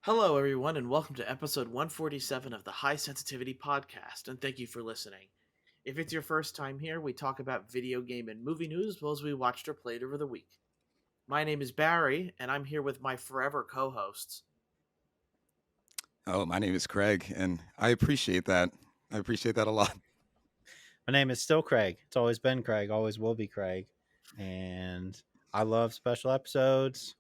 Hello, everyone, and welcome to episode 147 of the High Sensitivity Podcast, and thank you for listening. If it's your first time here, we talk about video game and movie news as well as we watched or played over the week. My name is Barry, and I'm here with my forever co hosts. Oh, my name is Craig, and I appreciate that. I appreciate that a lot. My name is still Craig. It's always been Craig, always will be Craig. And I love special episodes.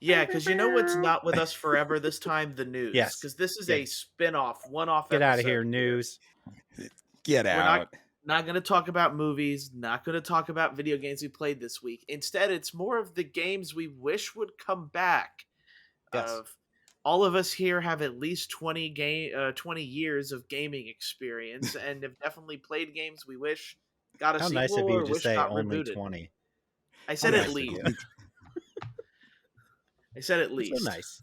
Yeah, because you know what's not with us forever this time? The news. Yes. Because this is Yeah. a spin off, one off Get episode. out of here, news. Get We're out. not going to talk about movies, not going to talk about video games we played this week. Instead, it's more of the games we wish would come back. Yes. All of us here have at least 20 years of gaming experience and have definitely played games we wish got a How sequel nice of you or to wish say got only rebooted. 20. I said How at nice of least. you. I said at least. So nice.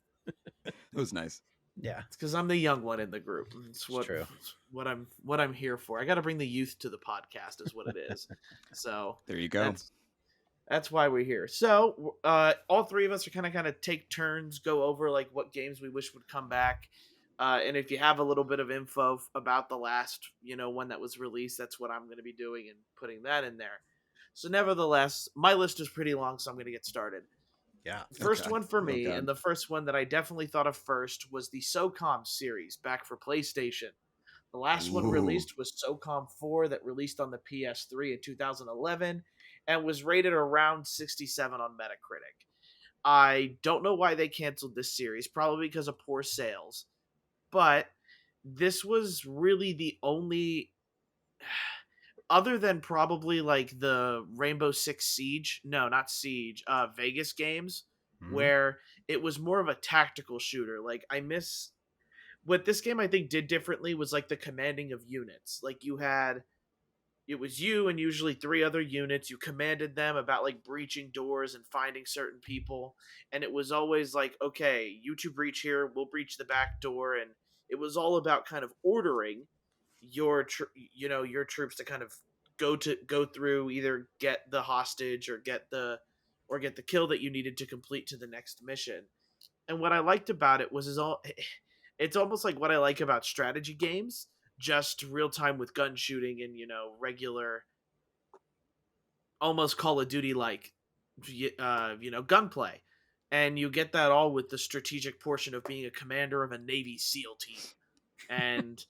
It was nice. Yeah. It's because I'm the young one in the group. It's true. what I'm here for. I got to bring the youth to the podcast, is what it is. So There you go. That's why we're here. So all three of us are kind of take turns, go over like what games we wish would come back. And if you have a little bit of info about the last, one that was released, that's what I'm going to be doing and putting that in there. So nevertheless, my list is pretty long, so I'm going to get started. Yeah. First Okay. one for me, Okay. and the first one that I definitely thought of first was the SOCOM series back for PlayStation. The last one Ooh. released was SOCOM 4 that released on the PS3 in 2011 and was rated around 67 on Metacritic. I don't know why they canceled this series, probably because of poor sales. But this was really the only, other than probably like the Rainbow Six Siege, no, not Siege, Vegas games, where it was more of a tactical shooter. Like what this game I think did differently was like the commanding of units. Like it was you and usually three other units. You commanded them about like breaching doors and finding certain people, and it was always like, okay, you two breach here, we'll breach the back door, and it was all about kind of ordering your troops to kind of go through, either get the hostage or get the kill that you needed to complete to the next mission. And what I liked about it was it's almost like what I like about strategy games, just real time with gun shooting and regular, almost Call of Duty like gunplay. And you get that all with the strategic portion of being a commander of a Navy SEAL team. And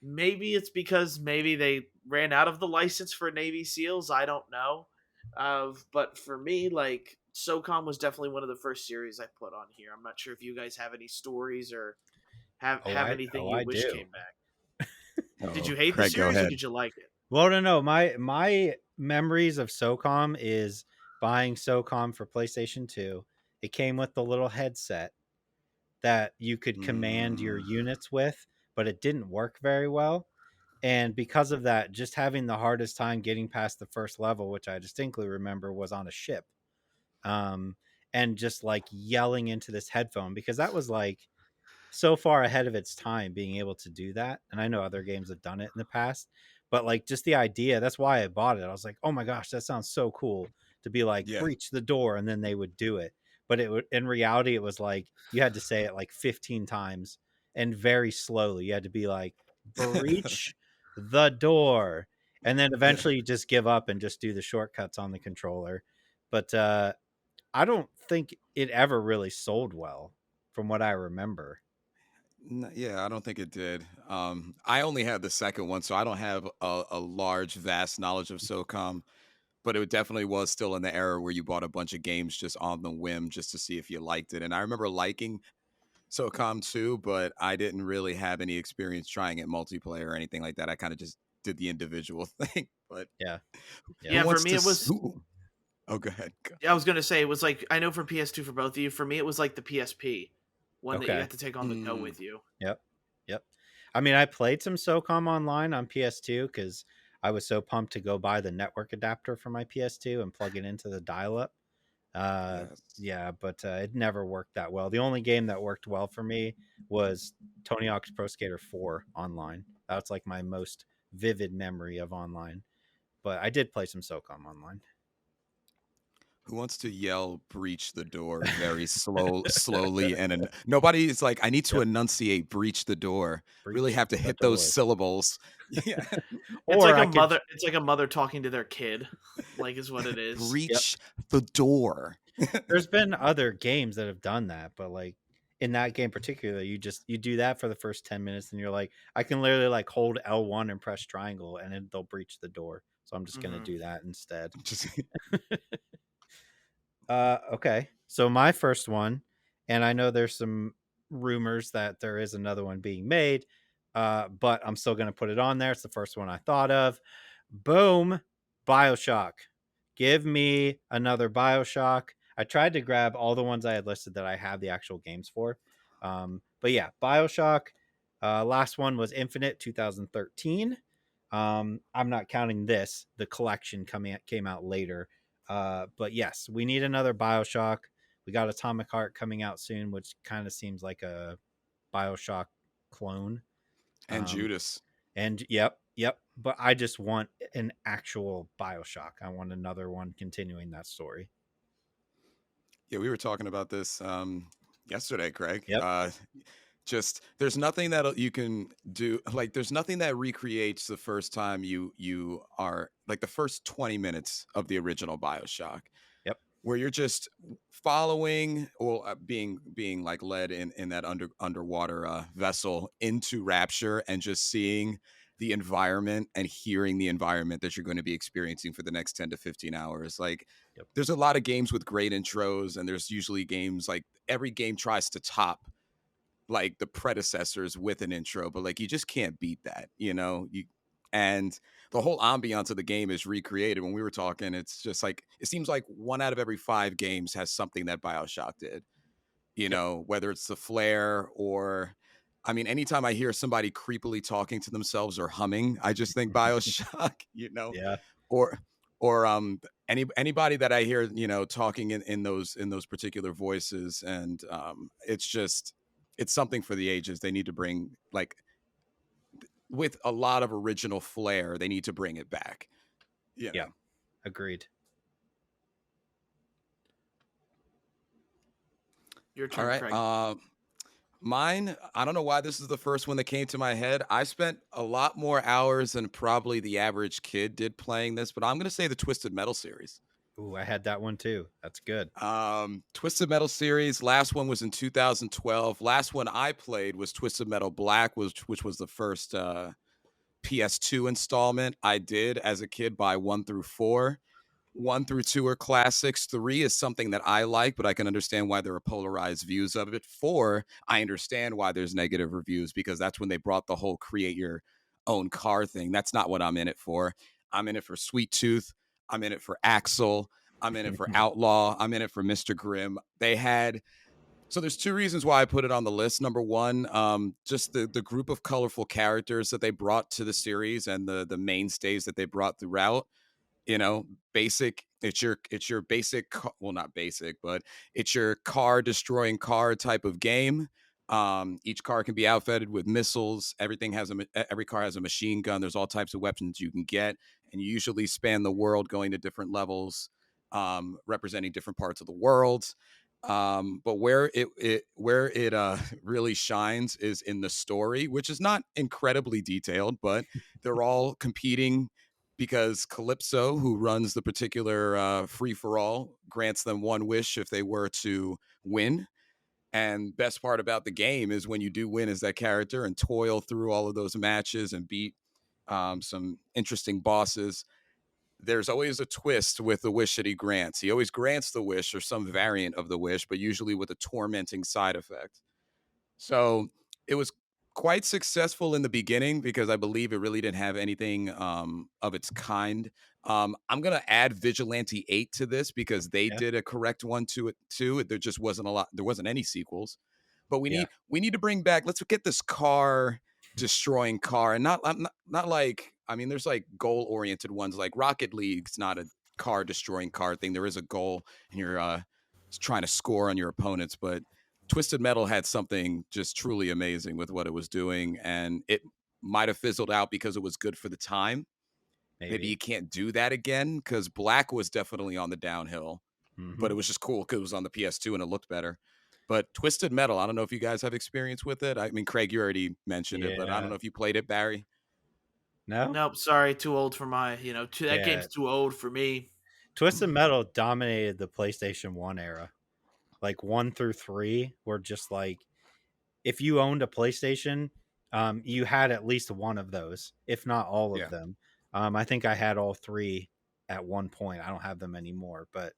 maybe it's because maybe they ran out of the license for Navy SEALs. I don't know. But for me, like, SOCOM was definitely one of the first series I put on here. I'm not sure if you guys have any stories or have anything you wish do. came back. Oh, Did you hate Craig, the go series or ahead. did you like it? Well, no. My memories of SOCOM is buying SOCOM for PlayStation 2. It came with the little headset that you could command your units with, but it didn't work very well. And because of that, just having the hardest time getting past the first level, which I distinctly remember was on a ship. And just like yelling into this headphone, because that was like so far ahead of its time being able to do that. And I know other games have done it in the past, but like just the idea, that's why I bought it. I was like, oh my gosh, that sounds so cool to be like, breach the door, and then they would do it. But it would, in reality, it was like you had to say it like 15 times and very slowly. You had to be like, breach the door. And then eventually you just give up and just do the shortcuts on the controller. But I don't think it ever really sold well from what I remember. Yeah, I don't think it did. I only had the second one, so I don't have a large, vast knowledge of SOCOM. But it definitely was still in the era where you bought a bunch of games just on the whim, just to see if you liked it. And I remember liking SOCOM 2, but I didn't really have any experience trying it multiplayer or anything like that. I kind of just did the individual thing. But Yeah. For me it was. Oh, go ahead. I was gonna say it was like, I know for PS2 for both of you. For me, it was like the PSP one that you Okay. had to take on the go with you. Yep. I mean, I played some SOCOM online on PS2 because I was so pumped to go buy the network adapter for my PS2 and plug it into the dial-up. Yeah, but it never worked that well. The only game that worked well for me was Tony Hawk's Pro Skater 4 online. That's like my most vivid memory of online. But I did play some SOCOM online. Who wants to yell breach the door very slowly and nobody is like, I need to Yep. enunciate breach the door. Really Breach have to the hit those door. syllables. Yeah. It's Or like I a could. mother. It's like a mother talking to their kid, like is what it is. Yep. Breach the door. There's been other games that have done that, but like in that game particular, you do that for the first 10 minutes, and you're like, I can literally like hold L1 and press triangle, and then they'll breach the door. So I'm just gonna Hmm. do that instead. Just Okay. So my first one, and I know there's some rumors that there is another one being made, but I'm still gonna put it on there. It's the first one I thought of. Boom, BioShock. Give me another BioShock. I tried to grab all the ones I had listed that I have the actual games for. But yeah, BioShock. Last one was Infinite 2013. I'm not counting this. The collection came out later. But yes, we need another BioShock. We got Atomic Heart coming out soon, which kind of seems like a BioShock clone. and Um, Judas. and yep. But I just want an actual BioShock. I want another one continuing that story. Yeah, we were talking about this yesterday, Craig. Yep. Just there's nothing that you can do. Like there's nothing that recreates the first time you are like the first 20 minutes of the original BioShock, Yep. where you're just following or being like led in that underwater vessel into Rapture and just seeing the environment and hearing the environment that you're going to be experiencing for the next 10 to 15 hours. Like Yep. there's a lot of games with great intros, and there's usually games like every game tries to top like the predecessors with an intro, but like you just can't beat that, you and the whole ambiance of the game is recreated. When we were talking, it's just like it seems like 1 out of every 5 games has something that BioShock did, Yep. whether it's the flare or I mean, anytime I hear somebody creepily talking to themselves or humming, I just think BioShock, Yeah. or anybody that I hear, talking in those particular voices, and it's something for the ages. They need to bring like with a lot of original flair. They need to bring it back. You Yeah. know. Agreed. Your All turn, right. Craig. Mine, I don't know why this is the first one that came to my head. I spent a lot more hours than probably the average kid did playing this, but I'm going to say the Twisted Metal series. Ooh, I had that one too. That's good. Twisted Metal series. Last one was in 2012. Last one I played was Twisted Metal Black, which was the first PS2 installment I did as a kid. Buy 1 through 4. 1 through 2 are classics. 3 is something that I like, but I can understand why there are polarized views of it. 4, I understand why there's negative reviews because that's when they brought the whole create your own car thing. That's not what I'm in it for. I'm in it for Sweet Tooth. I'm in it for Axel. I'm in it for Outlaw. I'm in it for Mr. Grimm. So there's 2 reasons why I put it on the list. Number one, just the group of colorful characters that they brought to the series and the mainstays that they brought throughout. Basic. It's your basic. Well, not basic, but it's your car destroying car type of game. Each car can be outfitted with missiles. Every car has a machine gun. There's all types of weapons you can get, and you usually span the world, going to different levels, representing different parts of the world. But where it really shines is in the story, which is not incredibly detailed, but they're all competing because Calypso, who runs the particular free for all, grants them one wish if they were to win. And best part about the game is when you do win as that character and toil through all of those matches and beat some interesting bosses, there's always a twist with the wish that he grants. He always grants the wish or some variant of the wish, but usually with a tormenting side effect. So it was quite successful in the beginning because I believe it really didn't have anything of its kind. I'm gonna add Vigilante 8 to this because they Yeah. did a correct one to it too. There just wasn't a lot. There wasn't any sequels, but we Yeah. need we need to bring back. Let's get this car destroying car, and not like I mean, there's like goal oriented ones like Rocket League's not a car destroying car thing. There is a goal, and you're trying to score on your opponents, but Twisted Metal had something just truly amazing with what it was doing, and it might have fizzled out because it was good for the time. Maybe Maybe. you can't do that again because Black was definitely on the downhill. but Mm-hmm. it was just cool because it was on the PS2 and it looked better. But Twisted Metal, I don't know if you guys have experience with it. I mean, Craig, you already mentioned it, but I don't Yeah. know if you played it, Barry. No. Nope, sorry, too old for my, that Yeah. game's too old for me. Twisted Metal dominated the PlayStation 1 era. Like 1 through 3 were just like, if you owned a PlayStation, you had at least one of those, if not all of Yeah. them. I think I had all three at one point. I don't have them anymore, but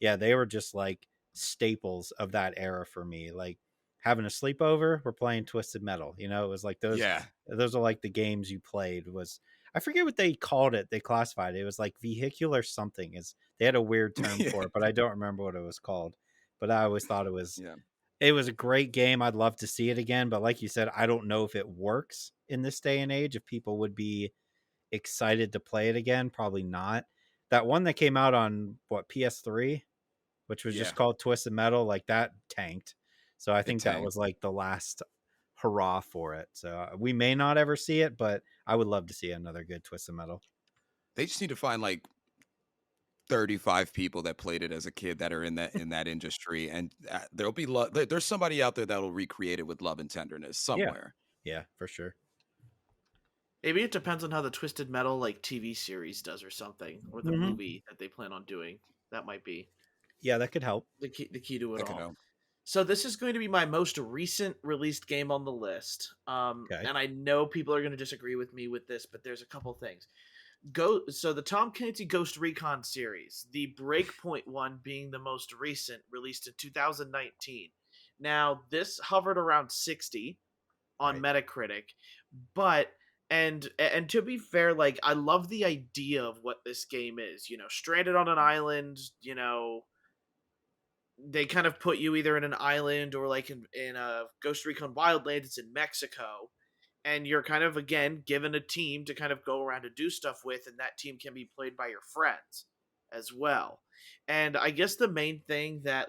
yeah, they were just like staples of that era for me. Like having a sleepover, we're playing Twisted Metal. You know, it was like those. Yeah. Those are like the games you played. Was I forget what they called it? They classified it. It was like vehicular something. Is they had a weird term Yeah. for it, but I don't remember what it was called. But I always thought Yeah. it was a great game. I'd love to see it again, but like you said, I don't know if it works in this day and age. If people would be excited to play it again, probably not. That one that came out on what PS3, which was Yeah. just called Twisted Metal, like that tanked. So I It think that tanked. was like the last hurrah for it. So we may not ever see it, but I would love to see another good Twisted Metal. They just need to find like 35 people that played it as a kid that are in that industry, and there'll be there's somebody out there that'll recreate it with love and tenderness Yeah, somewhere. yeah, for sure. Maybe it depends on how the Twisted Metal like TV series does or something, or the Mm-hmm. movie that they plan on doing. That might be Yeah, that could help. the key to it That could all. help. So this is going to be my most recent released game on the list. Okay. And I know people are going to disagree with me with this, but there's a couple things. So the Tom Clancy Ghost Recon series, the Breakpoint one being the most recent, released in 2019. Now this hovered around 60 on Right. Metacritic, but and to be fair, like I love the idea of what this game is. Stranded on an island. They kind of put you either in an island or like in a Ghost Recon Wildlands. It's in Mexico, and you're kind of again given a team to kind of go around and do stuff with, and that team can be played by your friends as well. And I guess the main thing that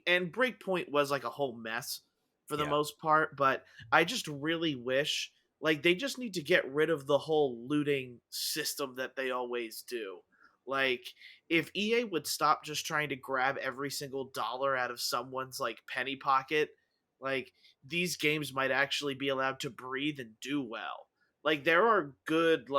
and Breakpoint was like a whole mess for the Yeah. most part, but I just really wish they just need to get rid of the whole looting system that they always do. Like if EA would stop just trying to grab every single dollar out of someone's penny pocket, like these games might actually be allowed to breathe and do well. Like there are good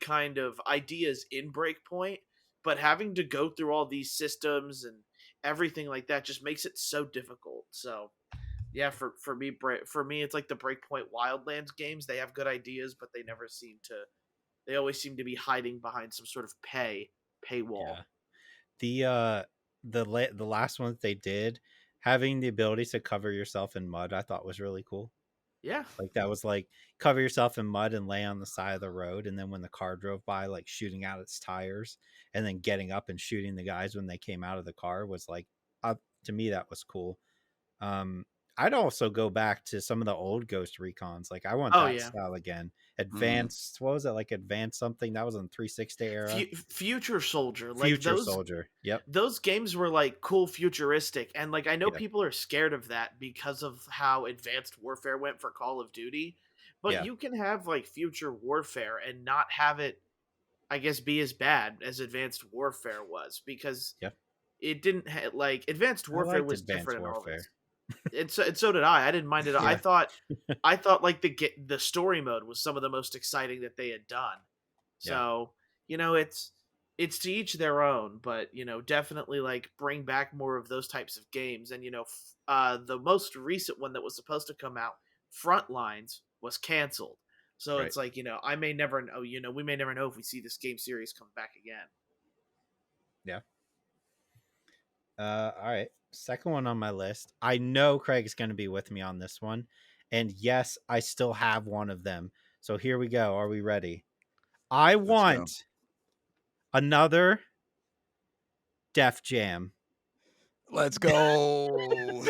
kind of ideas in Breakpoint, but having to go through all these systems and everything like that just makes it so difficult. So yeah, for me it's like the Breakpoint Wildlands games. They have good ideas, but they always seem to be hiding behind some sort of paywall. Yeah. The last one that they did, having the ability to cover yourself in mud, I thought was really cool. Yeah. Like that was like cover yourself in mud and lay on the side of the road, and then when the car drove by, like shooting out its tires, and then getting up and shooting the guys when they came out of the car was like, to me that was cool. Um, I'd also go back to some of the old Ghost Recons. Like I want Oh that yeah. style again. Mm. Advanced, what was it like? Advanced something that was on 360 era. Future Soldier, like Future those Soldier. Yep. those games were like cool futuristic, and like I know Yeah. people are scared of that because of how Advanced Warfare went for Call of Duty, but Yeah. you can have like future warfare and not have it, I guess, be as bad as Advanced Warfare was, because Yeah. it didn't like Advanced I Warfare liked was Advanced different in all Warfare. this. And so did I didn't mind it. i Yeah. thought I thought like the story mode was some of the most exciting that they had done. Yeah. So, it's to each their own, but definitely like bring back more of those types of games. And the most recent one that was supposed to come out, Frontlines, was canceled. So Right. it's like, I may never know, we may never know if we see this game series come back again. Yeah. All right. Second one on my list. I know Craig's going to be with me on this one. And yes, I still have one of them. So here we go. Are we ready? I Let's go. want another Def Jam. Let's go.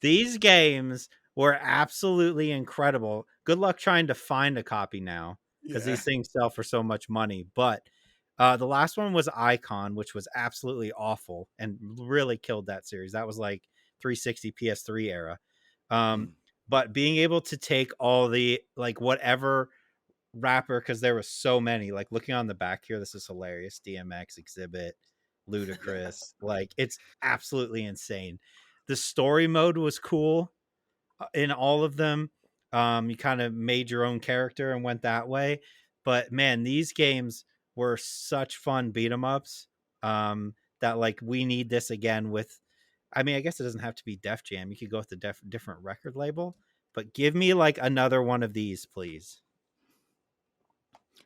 These games were absolutely incredible. Good luck trying to find a copy now because Yeah. these things sell for so much money. But the last one was Icon, which was absolutely awful and really killed that series. That was like 360 PS3 era. Um, Mm. but being able to take all the like whatever rapper, because there was so many, like looking on the back here, this is hilarious. DMX, Exhibit, ludicrous. Like, it's absolutely insane. The story mode was cool in all of them. You kind of made your own character and went that way. But man, these games were such fun beat 'em ups, that like we need this again with. I mean, I guess it doesn't have to be Def Jam. You could go with a different record label, but give me like another one of these, please.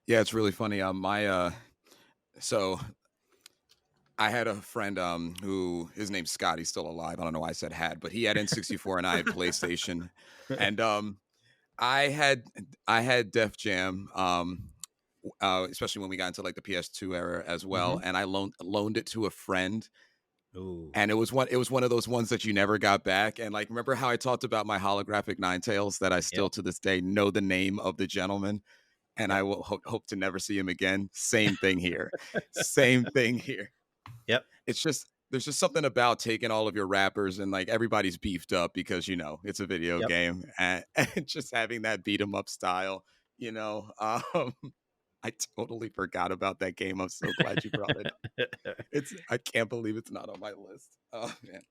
Yeah, it's really funny. So I had a friend who his name's Scott. He's still alive. I don't know why I said had, but he had N64 and I had PlayStation. And I had I had Def Jam, especially when we got into like the PS2 era as well. And I loaned it to a friend. Ooh, And it was one of those ones that you never got back. And like, remember how I talked about my holographic Ninetales that I still yep, to this day know the name of the gentleman, and yep, I will hope to never see him again. Same thing here. Same thing here. yep, It's just there's just something about taking all of your rappers and like everybody's beefed up because it's a video yep. game, and just having that beat 'em up style. You know, I totally forgot about that game. I'm so glad you brought it up. I can't believe it's not on my list. Oh man.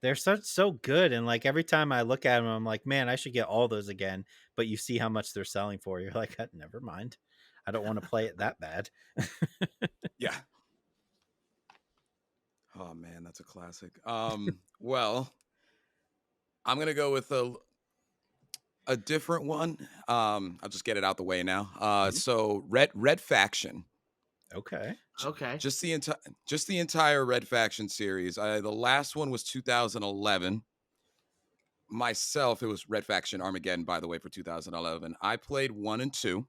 They're so good, and like every time I look at them, I'm like, man, I should get all those again. But you see how much they're selling for. You're like, never mind. I don't want to play it that bad. Yeah. Oh man, that's a classic. Well, I'm gonna go with a different one. I'll just get it out the way now. Mhm. So Red Faction. Okay. Okay. Just the entire Red Faction series. The last one was 2011. Myself, it was Red Faction Armageddon, by the way, for 2011. I played 1 and 2.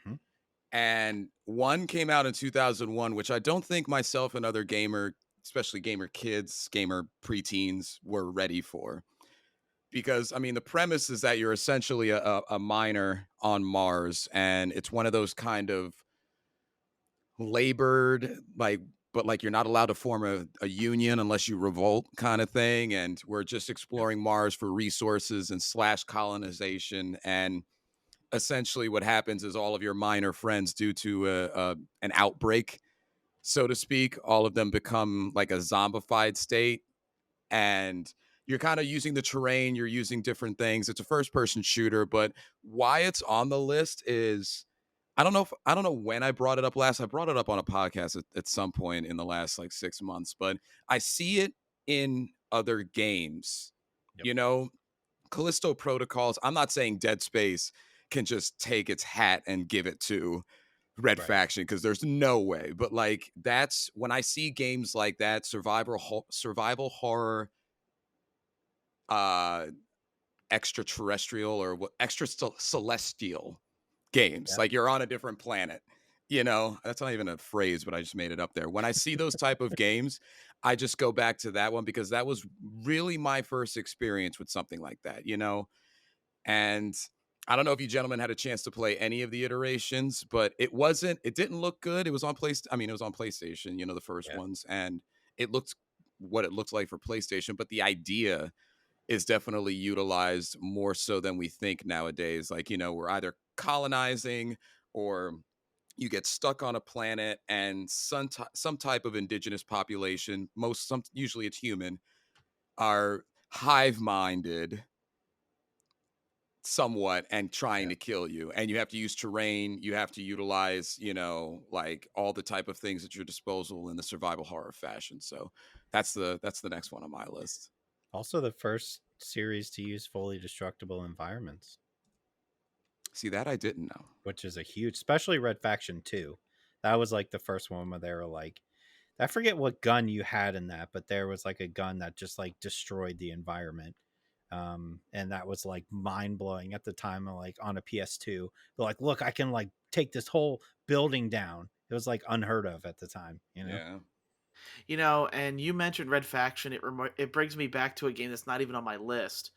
Mhm. And 1 came out in 2001, which I don't think myself and other especially gamer kids, gamer preteens, were ready for. Because, I mean, the premise is that you're essentially a miner on Mars, and it's one of those kind of labored, like, but like you're not allowed to form a union unless you revolt kind of thing. And we're just Yep. exploring Mars for resources and slash colonization. And essentially what happens is all of your miner friends, due to an outbreak, so to speak, all of them become like a zombified state. And you're kind of using the terrain, you're using different things. It's a first person shooter, but why it's on the list is I don't know when I brought it up last. I brought it up on a podcast at some point in the last like 6 months, but I see it in other games. Yep. You know, Callisto Protocols. I'm not saying Dead Space can just take its hat and give it to Red Right. Faction, because there's no way. But like that's when I see games like that, survival horror, uh, extraterrestrial or what celestial games. Yep. Like you're on a different planet. That's not even a phrase, but I just made it up there. When I see those type of games, I just go back to that one because that was really my first experience with something like that. And I don't know if you gentlemen had a chance to play any of the iterations, but it didn't look good. It was on it was on PlayStation, the first Yeah. ones, and it looked what it looked like for PlayStation, but the idea is definitely utilized more so than we think nowadays. Like, we're either colonizing or you get stuck on a planet and some type of indigenous population, usually it's human, are hive minded somewhat and trying Yeah. to kill you, and you have to use terrain, you have to utilize like all the type of things at your disposal in the survival horror fashion. So that's the next one on my list. Also, the first series to use fully destructible environments, See, that I didn't know. which is a huge, especially Red Faction 2. That was like the first one where they were like, I forget what gun you had in that, but there was like a gun that just like destroyed the environment. And that was like mind blowing at the time. Like on a PS2, they're like, look, I can like take this whole building down. It was like unheard of at the time. Yeah. And you mentioned Red Faction. It brings me back to a game that's not even on my list.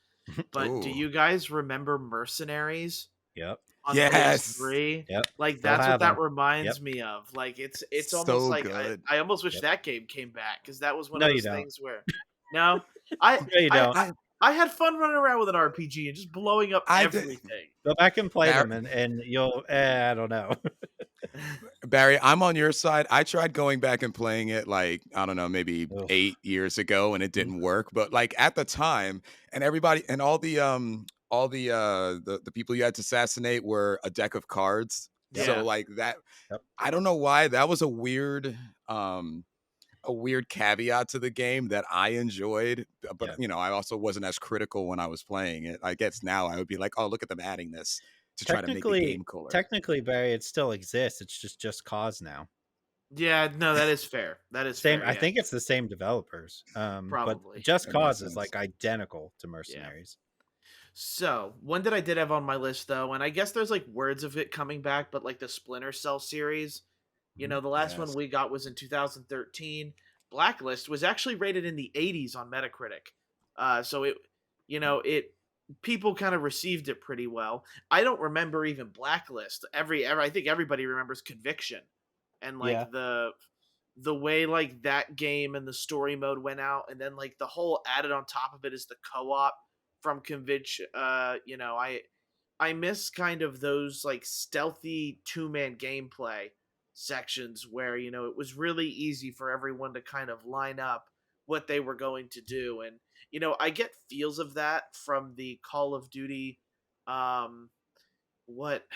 But do Ooh. you guys remember Mercenaries Yep. on Yes. PS3? Yep. Like Still that's what have that them. reminds Yep. me of. Like it's almost So like good. I almost wish Yep. that game came back because that was one No, of you those don't. things where no, I No, you don't. I had fun running around with an RPG and just blowing up I did. everything. Go back and play Mar- them, and you'll. I don't know. Barry, I'm on your side. I tried going back and playing it like, I don't know, maybe Oof. 8 years ago and it Mhm. didn't work. But like at the time, and everybody and all the people you had to assassinate were a deck of cards. Yep. So Yeah. like that, Yep. I don't know why. That was a weird caveat to the game that I enjoyed. But Yeah. I also wasn't as critical when I was playing it. I guess now I would be like, oh, look at them adding this to try to make the Technically, game cooler. technically, Barry, it still exists. It's just cause now. Yeah, no, that is fair. That is Same. fair. I Yeah, think it's the same developers. But probably. Just That makes Cause is sense. like identical to Yeah. Mercenaries. So, one that I did have on my list though, and I guess there's like words of it coming back, but like the Splinter Cell series, Mhm. the last one Yes. we got was in 2013. Blacklist was actually rated in the 80s on Metacritic. So it people kind of received it pretty well. I don't remember even Blacklist. I think everybody remembers Conviction and Yeah. like the way like that game and the story mode went out, and then like the whole added on top of it is the co-op from Conviction. I miss kind of those like stealthy two-man gameplay sections where it was really easy for everyone to kind of line up what they were going to do. And I get feels of that from the Call of Duty. um what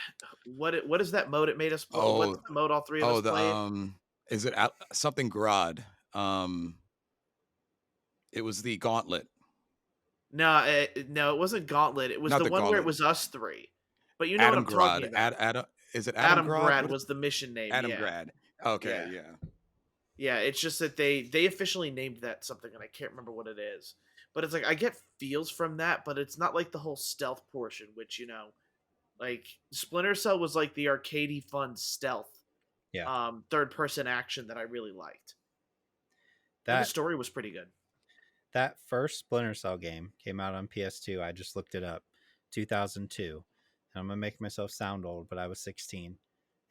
what is that mode it made us what's Oh, the mode all three of us oh, the played? is it something Grodd? It was the Gauntlet, No, no, it wasn't Gauntlet. It was not the the one where it Gauntlet. was us three. But you know what Adam I'm talking Grodd. about. Adam, is it Adam Adam Grodd? Grad What is was the mission name. Adam Yeah, Grad? Okay, yeah, yeah. yeah. It's just that they officially named that something, and I can't remember what it is. But it's like I get feels from that, but it's not like the whole stealth portion, which like Splinter Cell was like the arcadey fun stealth, Yeah. third person action that I really liked, and the That story was pretty good. that first Splinter Cell game came out on PS2. I just looked it up, 2002. And I'm gonna make myself sound old, but I was 16,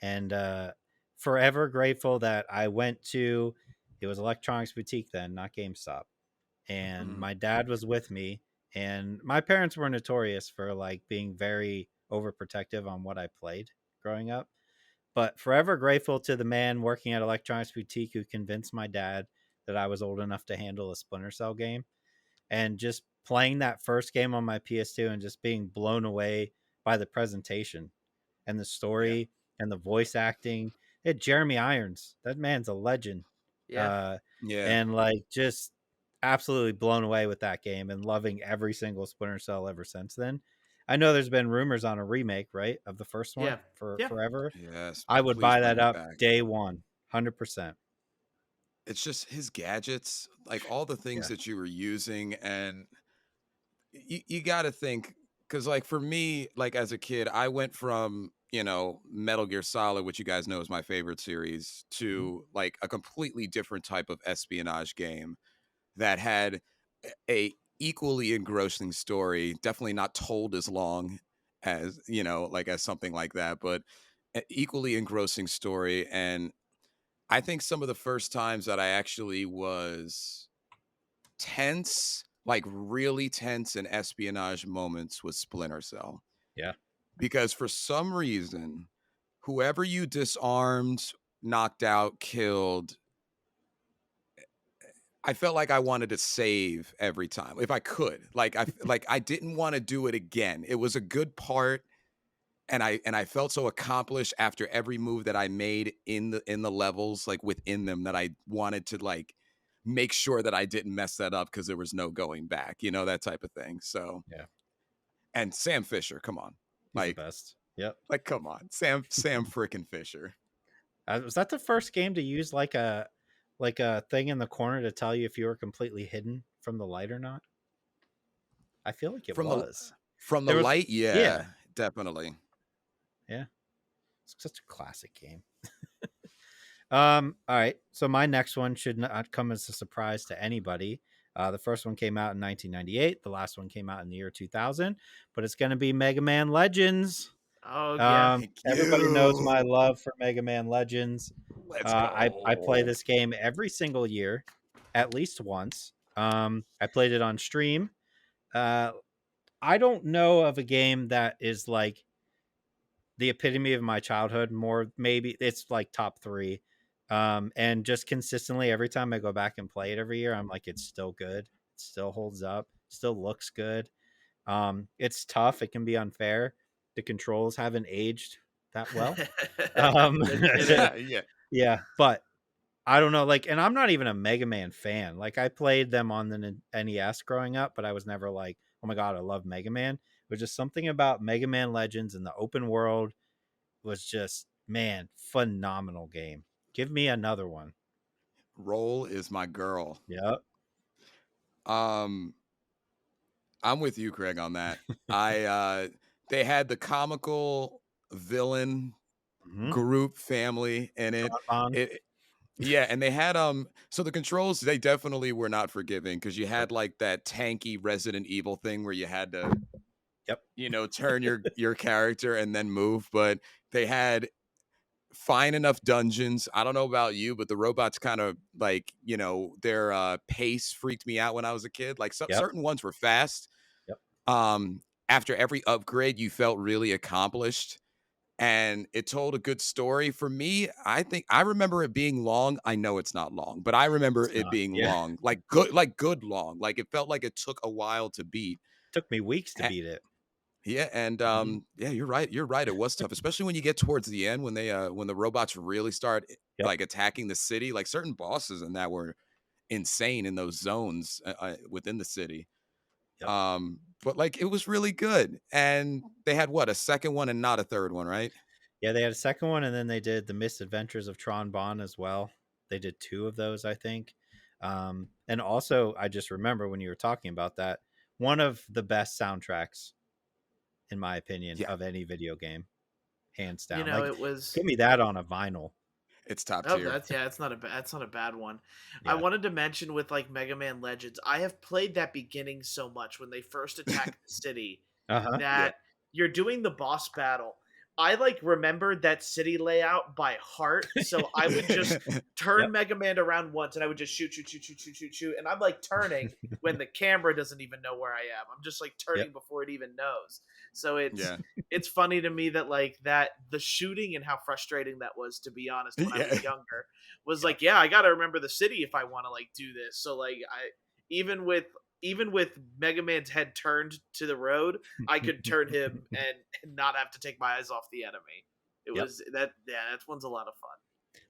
and forever grateful that I went to. It was Electronics Boutique then, not GameStop, and Mhm. my dad was with me. And my parents were notorious for like being very overprotective on what I played growing up. But forever grateful to the man working at Electronics Boutique who convinced my dad that I was old enough to handle a Splinter Cell game. And just playing that first game on my PS2 and just being blown away by the presentation and the Yeah. story and the voice acting. It Jeremy Irons, that man's a legend. Yeah, Uh, Yeah. and like just absolutely blown away with that game and loving every single Splinter Cell ever since then. I know there's been rumors on a remake, right, of the first yeah, one for yeah, forever. Yes. I would Please buy bring that it up back. day one, 100%. It's just his gadgets, like all the things Yeah. that you were using, and you got to think, because like for me, like as a kid, I went from Metal Gear Solid, which you guys know is my favorite series, Mhm. to like a completely different type of espionage game that had a equally engrossing story, definitely not told as long as like as something like that, but an equally engrossing story. And I think some of the first times that I actually was tense, like really tense in espionage moments, was Splinter Cell. Yeah. Because for some reason, whoever you disarmed, knocked out, killed, I felt like I wanted to save every time if I could. Like I didn't want to do it again. It was a good part, and I felt so accomplished after every move that I made in the levels, like within them, that I wanted to like make sure that I didn't mess that up because there was no going back, that type of thing. So, Yeah. and Sam Fisher, come on. He's the Like best. Yep. like come on. Sam frickin' Fisher. Was that the first game to use like a thing in the corner to tell you if you were completely hidden from the light or not? I feel like it From the was. from the There was light, yeah, yeah, definitely. yeah. It's such a classic game. All right. So my next one should not come as a surprise to anybody. The first one came out in 1998. The last one came out in the year 2000. But it's going to be Mega Man Legends. oh yeah, Thank Everybody knows you. my love for Mega Man Legends. Let's I play go. this game every single year, at least once. I played it on stream. Uh, I don't know of a game that is like the epitome of my childhood. More, maybe it's like top 3. And just consistently every time I go back and play it every year, I'm like, it's still good. It still holds up. Still looks good. It's tough. It can be unfair. The controls haven't aged that well. No kidding. Yeah. Yeah, but I don't know, like, and I'm not even a Mega Man fan. Like, I played them on the NES growing up, but I was never like, oh my god, I love Mega Man. It was just something about Mega Man Legends and the open world was just, man, phenomenal game. Give me another one. Roll is my girl. Yep. Um, I'm with you, Craig, on that. They had the comical villain Mm-hmm. group family in it. Tron. It Yeah, and they had so the controls, they definitely were not forgiving because you Nope. had like that tanky Resident Evil thing where you had to, Yep. turn your character and then move, but they had fine enough dungeons. I don't know about you, but the robots kind of like, their pace freaked me out when I was a kid. Like Yep. certain ones were fast. Yep. After every upgrade, you felt really accomplished and it told a good story. For me, I think I remember it being long. I know it's not long, but I remember It's it not. being Yeah. long, like good long. Like it felt like it took a while to beat. Took me weeks to A- beat it. Yeah, and Mhm. yeah, you're right. You're right. It was tough, especially when you get towards the end when they when the robots really start Yep. like attacking the city. Like certain bosses in that were insane in those zones within the city. Yep. But like it was really good. And they had what, a second one and not a third one, right? Yeah, they had a second one, and then they did the Misadventures of Tron Bonne as well. They did 2 of those, I think. And also, I just remember when you were talking about that, one of the best soundtracks, in my opinion, Yeah, of any video game, hands You down. know, Like, it was give me that on a vinyl. it's top Oh, tier. that's yeah, that's not a bad one. I Yeah. wanted to mention with like Mega Man Legends, I have played that beginning so much when they first attack the city Uh huh. Yeah. that you're doing the boss battle. I like remembered that city layout by heart, so I would just turn Yep. Mega Man around once and I would just shoot, and I'm like turning when the camera doesn't even know where I am. I'm just like Yep. turning before it even knows. So it's Yeah. it's funny to me that like that the shooting and how frustrating that was, to be honest, when I Yeah. was younger, was Yep. like, yeah, I got to remember the city if I want to like do this. So like I even with even with Mega Man's head turned to the road, I could turn him and not have to take my eyes off the enemy. It Yep. was that yeah, that one's a lot of fun.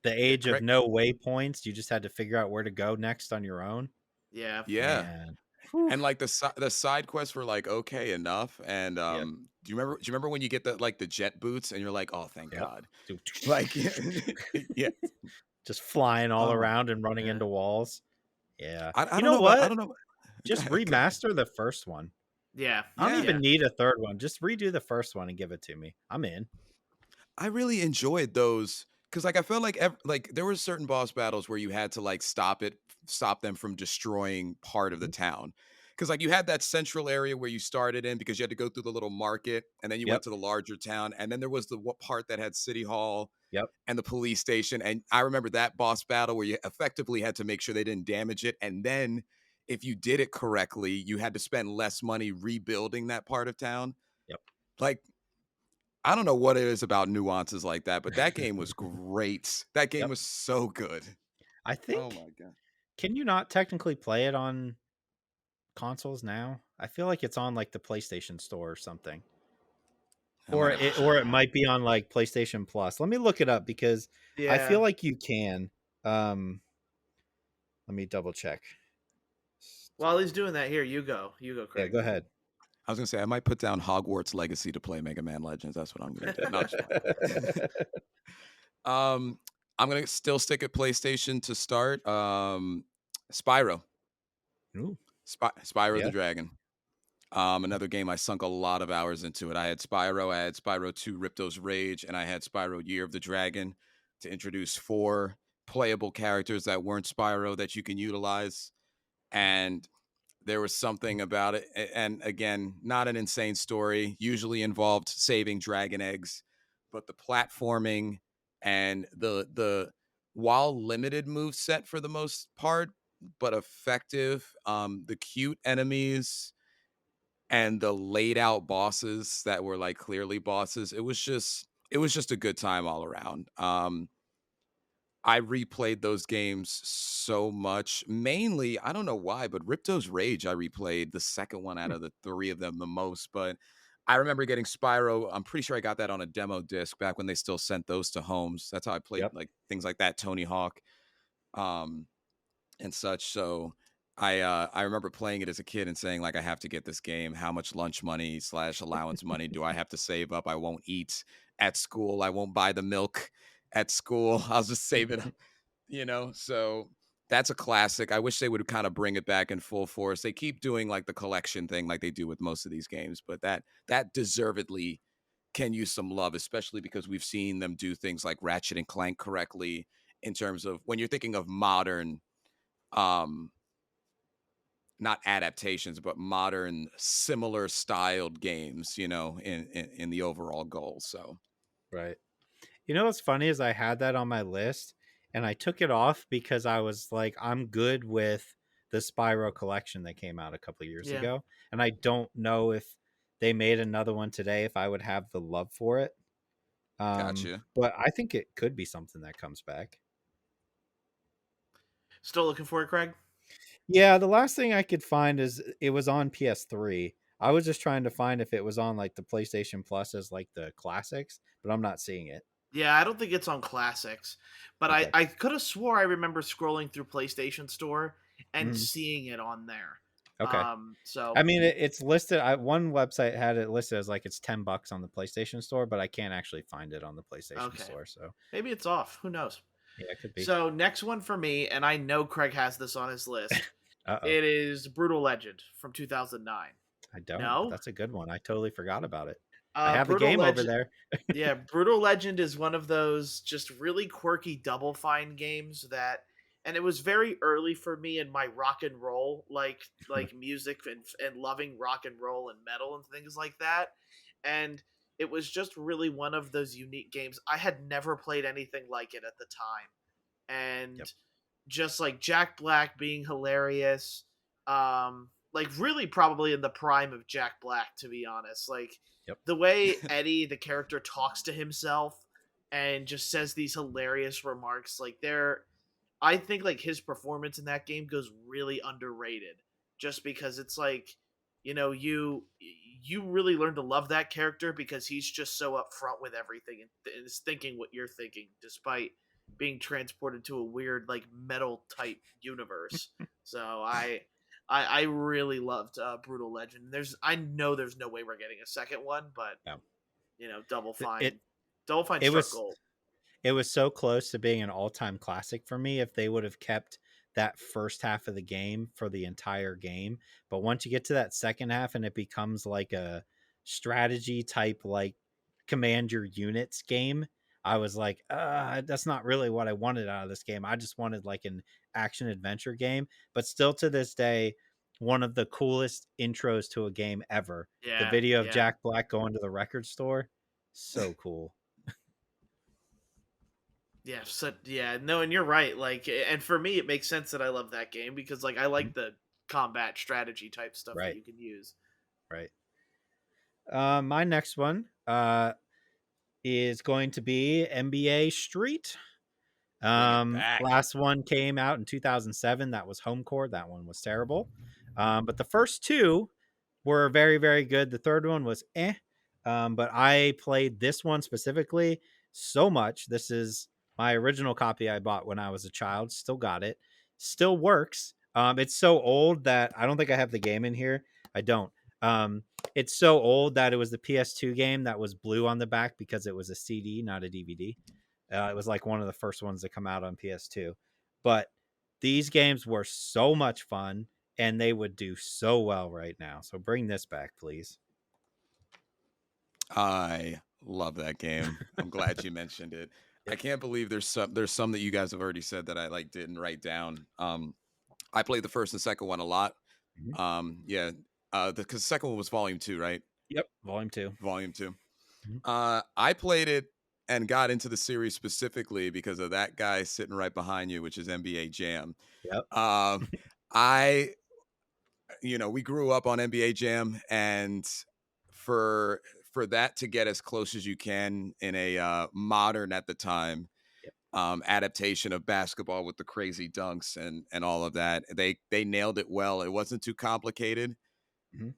The Yeah, age of correct. no waypoints. You just had to figure out where to go next on your own. Yeah. Yeah. Man. Whew. And like the side quests were like okay enough. And Yep. do you remember when you get the jet boots and you're like, oh thank Yep. God. Like yeah. Just flying all Oh, around and running Yeah. into walls. Yeah. I You don't know know about I what? don't know. Go Just ahead, go ahead. remaster the first one. Yeah. I don't Yeah. even Yeah. need a third one. Just redo the first one and give it to me. I'm in. I really enjoyed those because like I felt like like there were certain boss battles where you had to like stop them from destroying part of the Mhm. town. Because like you had that central area where you started in because you had to go through the little market and then you went Yep. to the larger town and then there was the part that had city hall Yep. and the police station. And I remember that boss battle where you effectively had to make sure they didn't damage it. And then if you did it correctly, you had to spend less money rebuilding that part of town. Yep. Like I don't know what it is about nuances like that, but that game was great. That game Yep. was so good. I Oh think, my god. can you not technically play it on consoles now? I feel like it's on like the PlayStation Store or something. I might have to check Or it that. might be on like PlayStation Plus. Let me look it up because I feel Yeah. like you can. Um let me double check. While he's doing that, here you go. You go, Yeah, Craig. go ahead. I was gonna say I might put down Hogwarts Legacy to play Mega Man Legends. That's what I'm gonna do. No, just playing. um, I'm gonna still stick at PlayStation to start. Spyro, Ooh, Spyro the yeah. Dragon. Another game I sunk a lot of hours into it. I had Spyro 2 Ripto's Rage, and I had Spyro Year of the Dragon to introduce 4 playable characters that weren't Spyro that you can utilize. And there was something about it. And again, not an insane story, usually involved saving dragon eggs, but the platforming and the while limited move set for the most part, but effective. The cute enemies and the laid out bosses that were like clearly bosses. It was just it was just a good time all around. I replayed those games so much. Mainly, I don't know why, but Ripto's Rage, I replayed the second one out Hmm. of the three of them the most. But I remember getting Spyro. I'm pretty sure I got that on a demo disc back when they still sent those to homes. That's how I played Yep. like things like that, Tony Hawk, um, and such. So I remember playing it as a kid and saying like I have to get this game. How much lunch money slash allowance money do I have to save up? I won't eat at school. I won't buy the milk at school. I'll just save it, so that's a classic. I wish they would kind of bring it back in full force. They keep doing like the collection thing like they do with most of these games, but that deservedly can use some love, especially because we've seen them do things like Ratchet and Clank correctly in terms of when you're thinking of modern, um not adaptations but modern similar styled games, in the overall goal. So Right. You know what's funny is I had that on my list and I took it off because I was like, I'm good with the Spyro collection that came out a couple of years Yeah. ago. And I don't know if they made another one today, if I would have the love for it. gotcha. But I think it could be something that comes back. Still looking for it, Craig? Yeah, the last thing I could find is it was on PS3. I was just trying to find if it was on like the PlayStation Plus as like the classics, but I'm not seeing it. Yeah, I don't think it's on classics, but I Okay. I could have swore I remember scrolling through PlayStation Store and Mhm. seeing it on there. Okay. So I mean, it's listed. One website had it listed as like it's $10 on the PlayStation Store, but I can't actually find it on the PlayStation okay, Store. So maybe it's off. Who knows? yeah, it could be. So next one for me, and I know Craig has this on his list. Uh-oh. It is Brutal Legend from 2009. I don't, but No, that's a good one. I totally forgot about it. I have the Brutal game over Legend. there. Yeah, Brutal Legend is one of those just really quirky Double Fine games that, and it was very early for me in my rock and roll like music and loving rock and roll and metal and things like that. And it was just really one of those unique games. I had never played anything like it at the time. Yep. And just like Jack Black being hilarious, like really probably in the prime of Jack Black, to be honest. Like Yep. the way Eddie, the character, talks to himself and just says these hilarious remarks, like I think like his performance in that game goes really underrated, just because it's like, you really learn to love that character because he's just so upfront with everything and is thinking what you're thinking, despite being transported to a weird like metal type universe. So I really loved Brutal Legend. I know there's no way we're getting a second one, but No. Double Th- Fine, It Double Fine it struck was gold. it was so close to being an all-time classic for me if they would have kept that first half of the game for the entire game. But once you get to that second half and it becomes like a strategy type, like command your units game, I was like, that's not really what I wanted out of this game. I just wanted like an action adventure game. But still to this day, one of the coolest intros to a game ever. The Yeah, video of yeah. Jack Black going to the record store. So cool. Yeah, so yeah, no, and you're right. Like, and for me, it makes sense that I love that game because, like, I Mhm. like the combat strategy type stuff that Right. you can use. Right. My next one is going to be NBA Street. Bring it back. Last one came out in 2007. That was Home Court. That one was terrible. But the first two were very, very good. The third one was eh. But I played this one specifically so much. This is my original copy I bought when I was a child. Still got it. Still works. It's so old that I don't think I have the game in here. I don't. It's so old that it was the PS2 game that was blue on the back because it was a CD, not a DVD. It was like one of the first ones to come out on PS2. But these games were so much fun and they would do so well right now. So bring this back, please. I love that game. I'm glad you mentioned it. I Yep. can't believe there's some that you guys have already said that I like didn't write down. I played the first and second one a lot. Mhm. Yeah, because the second one was volume 2, right? Yep. Volume 2. Volume 2. Mhm. I played it and got into the series specifically because of that guy sitting right behind you, which is NBA Jam. Yep. Um, I we grew up on NBA Jam, and for for that to get as close as you can in a modern at the time Yep. adaptation of basketball with the crazy dunks and all of that, they nailed it well. It wasn't too complicated, Mhm.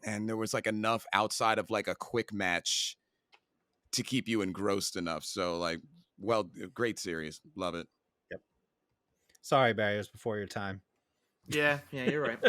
and there was like enough outside of like a quick match to keep you engrossed enough. So like, well, great series, love it. Yep. Sorry, Barry, it was before your time. Yeah, you're right.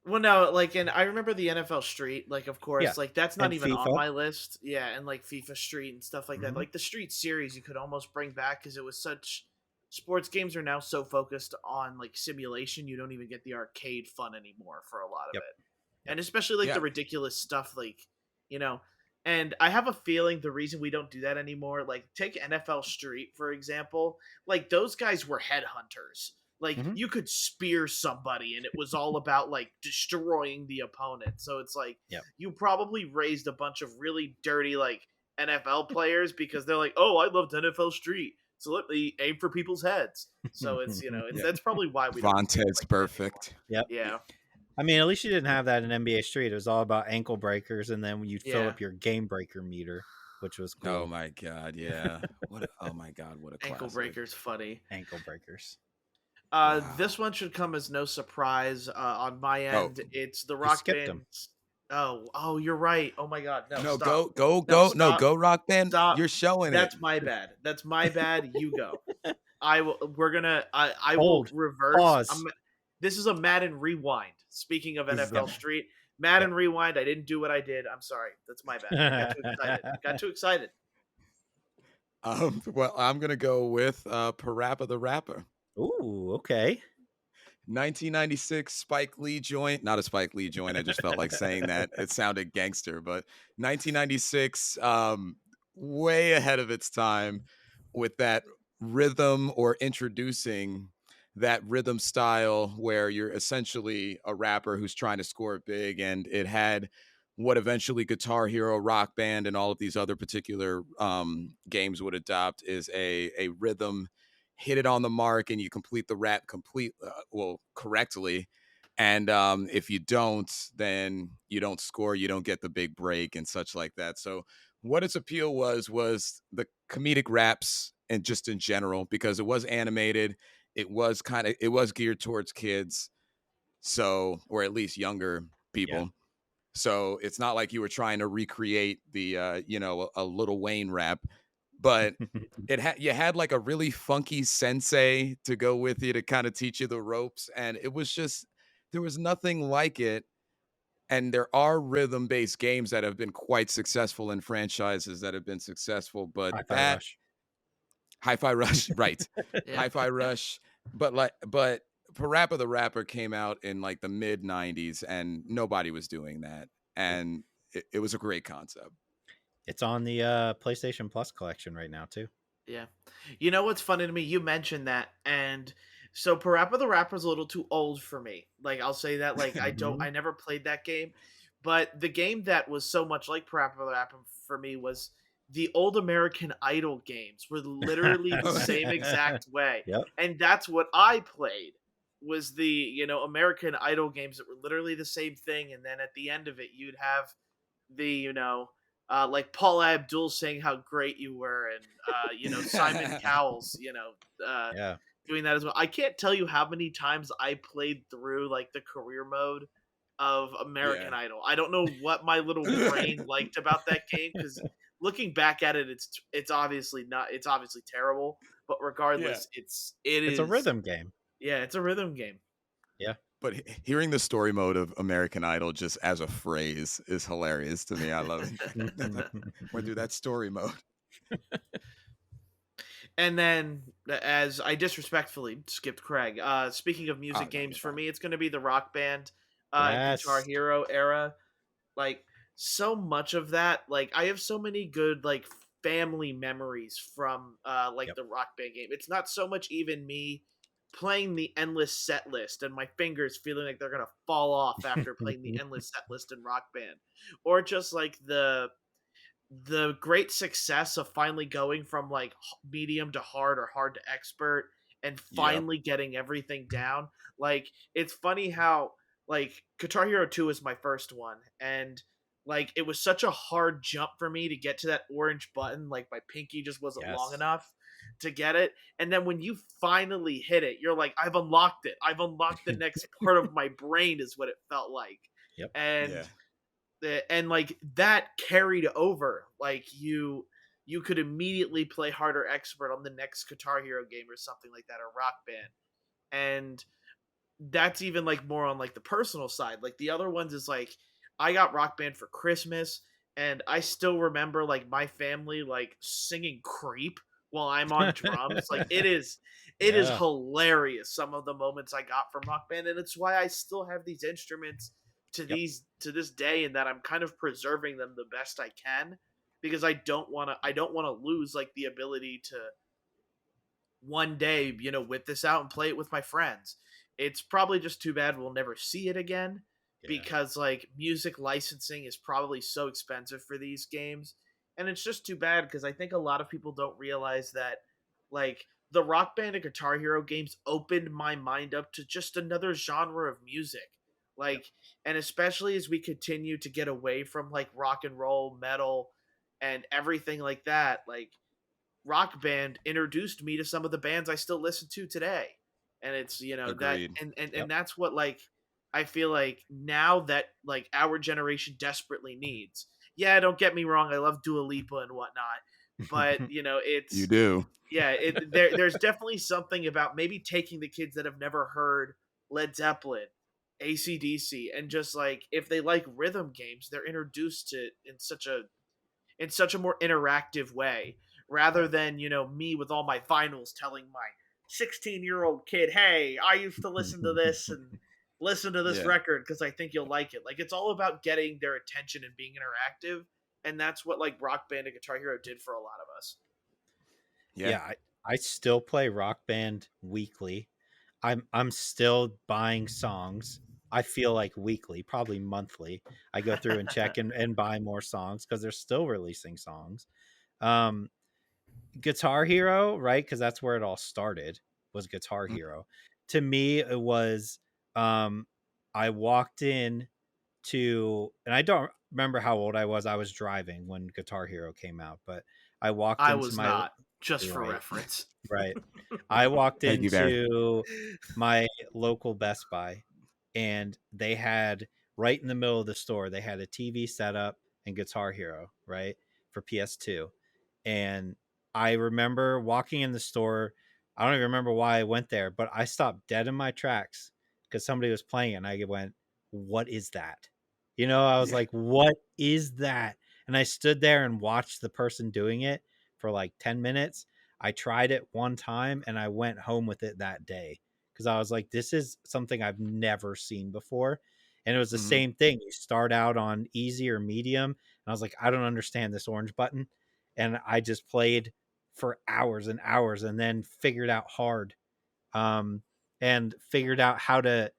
Well, no, like, and I remember the NFL Street, like, of Yeah. course, like, that's not And even on FIFA. my list. Yeah, and like FIFA Street and stuff like that. Mhm. Like the Street series, you could almost bring back because it was such. Sports games are now so focused on like simulation, you don't even get the arcade fun anymore for a lot of Yep. it. And especially like Yeah. the ridiculous stuff, like, you know. And I have a feeling the reason we don't do that anymore, like, take NFL Street for example, like those guys were headhunters. Like Mhm. you could spear somebody and it was all about like destroying the opponent. So it's like Yep. you probably raised a bunch of really dirty like NFL players because they're like, "Oh, I loved NFL Street. So let me aim for people's heads." So it's, it's Yeah. that's probably why we don't do stuff Vontez like that perfect. Yep. anymore. Yeah. I mean, at least you didn't have that in NBA Street. It was all about ankle breakers, and then you'd fill Yeah. up your game breaker meter, which was cool. Oh my god, yeah. Oh my god, what a Ankle classic. breakers funny. Ankle breakers. This one should come as no surprise on my Oh, end. It's the You Rock skipped them. Band's. Oh, you're right. Oh my God, no, No, stop. go, No, no, stop. go, Rock Band. Stop. You're showing it. That's my bad. That's my bad. You go. I will. We're gonna. I Hold. will reverse. Pause. This is a Madden rewind. Speaking of This is NFL the- Street, Madden rewind. I didn't do what I did. I'm sorry. That's my bad. I got too excited. Got too excited. Well, I'm gonna go with Parappa the Rapper. Ooh, okay. 1996 Spike Lee joint. Not a Spike Lee joint. I just felt like saying that. It sounded gangster, but 1996, way ahead of its time with that rhythm or introducing that rhythm style where you're essentially a rapper who's trying to score big. And it had what eventually Guitar Hero, Rock Band, and all of these other particular games would adopt is a rhythm, hit it on the mark, and you complete the rap correctly. And if you don't, then you don't score, you don't get the big break and such like that. So what its appeal was the comedic raps and just in general, because it was animated, it was geared towards kids, so, or at least younger people. Yeah. So it's not like you were trying to recreate the a Lil Wayne rap, but you had like a really funky sensei to go with you to kind of teach you the ropes, and it was just, there was nothing like it. And there are rhythm based games that have been quite successful in franchises that have been successful, but Hi-Fi Rush. Hi-Fi Rush, right? Yeah. Hi-Fi Rush, but Parappa the Rapper came out in like the mid '90s, and nobody was doing that, and it was a great concept. It's on the PlayStation Plus collection right now too. Yeah. You know what's funny to me? You mentioned that, and so Parappa the Rapper's a little too old for me. Like, I'll say that. Like, I never played that game, but the game that was so much like Parappa the Rapper for me was the old American Idol games. Were literally the same exact way, Yep. and that's what I played. Was the American Idol games that were literally the same thing, and then at the end of it, you'd have the like Paul Abdul saying how great you were, and Simon Cowell's, Yeah. doing that as well. I can't tell you how many times I played through like the career mode of American Yeah. Idol. I don't know what my little brain liked about that game, because looking back at it, it's obviously not. It's obviously terrible, but regardless, it is It's a rhythm game. Yeah, it's a rhythm game. But hearing the story mode of American Idol just as a phrase is hilarious to me. I love it. Went through that story mode. And then, as I disrespectfully skipped Craig, speaking of music games, for me, it's going to be the Rock Band and Guitar Yes. Hero era. Like, so much of that, like, I have so many good, like, family memories from, like, Yep. the Rock Band game. It's not so much even me playing the endless set list and my fingers feeling like they're going to fall off after playing the endless set list in Rock Band. Or just, like, the great success of finally going from like medium to hard or hard to expert and finally getting everything down. Like, it's funny how like Guitar Hero 2 is my first one, and like it was such a hard jump for me to get to that orange button. Like my pinky just wasn't long Yes. enough to get it. And then when you finally hit it, you're like, I've unlocked it. I've unlocked the next part of my brain, is what it felt like. Yep. And Yeah. and like that carried over. Like you could immediately play harder expert on the next Guitar Hero game or something like that, or Rock Band. And that's even like more on like the personal side. Like the other ones is like I got Rock Band for Christmas, and I still remember like my family like singing Creep while I'm on drums. Like it is Yeah. hilarious, some of the moments I got from Rock Band, and it's why I still have these instruments Yep. to this day, and that I'm kind of preserving them the best I can, because I don't want to lose like the ability to one day, whip this out and play it with my friends. It's probably just too bad we'll never see it again, Yeah. because like music licensing is probably so expensive for these games. And it's just too bad, because I think a lot of people don't realize that like the Rock Band and Guitar Hero games opened my mind up to just another genre of music. Yep. Like, and especially as we continue to get away from like rock and roll, metal, and everything like that, like Rock Band introduced me to some of the bands I still listen to today. And it's, that, Agreed. and Yep. that's what like I feel like now that like our generation desperately needs. Yeah, don't get me wrong, I love Dua Lipa and whatnot, but You it's, do. yeah, there's definitely something about maybe taking the kids that have never heard Led Zeppelin, ACDC, and just like if they like rhythm games, they're introduced to it in such a more interactive way, rather Right. than me with all my vinyls telling my 16-year-old kid, hey, I used to listen to this and listen to this Yeah. record because I think you'll like it. Like it's all about getting their attention and being interactive, and that's what like Rock Band and Guitar Hero did for a lot of us. Yeah. Yeah, I still play Rock Band weekly. I'm still buying songs. I feel like weekly, probably monthly. I go through and check and buy more songs because they're still releasing songs. Um, Guitar Hero, right? Because that's where it all started, was Guitar Mm. Hero. To me, it was um, I walked in to, and I don't remember how old I was. I was driving when Guitar Hero came out, but I walked I into was my not, just for right, reference. right. I walked Thank you, Barry. into my local Best Buy, and they had, right in the middle of the store, they had a TV setup and Guitar Hero, right, for PS2. And I remember walking in the store. I don't even remember why I went there, but I stopped dead in my tracks because somebody was playing it, and I went, "What is that?" I was Yeah. like, "What is that?" And I stood there and watched the person doing it for like 10 minutes. I tried it one time and I went home with it that day because I was like, this is something I've never seen before. And it was the Hmm. same thing. You start out on easy or medium. And I was like, I don't understand this orange button. And I just played for hours and hours and then figured out hard, um, and figured out how to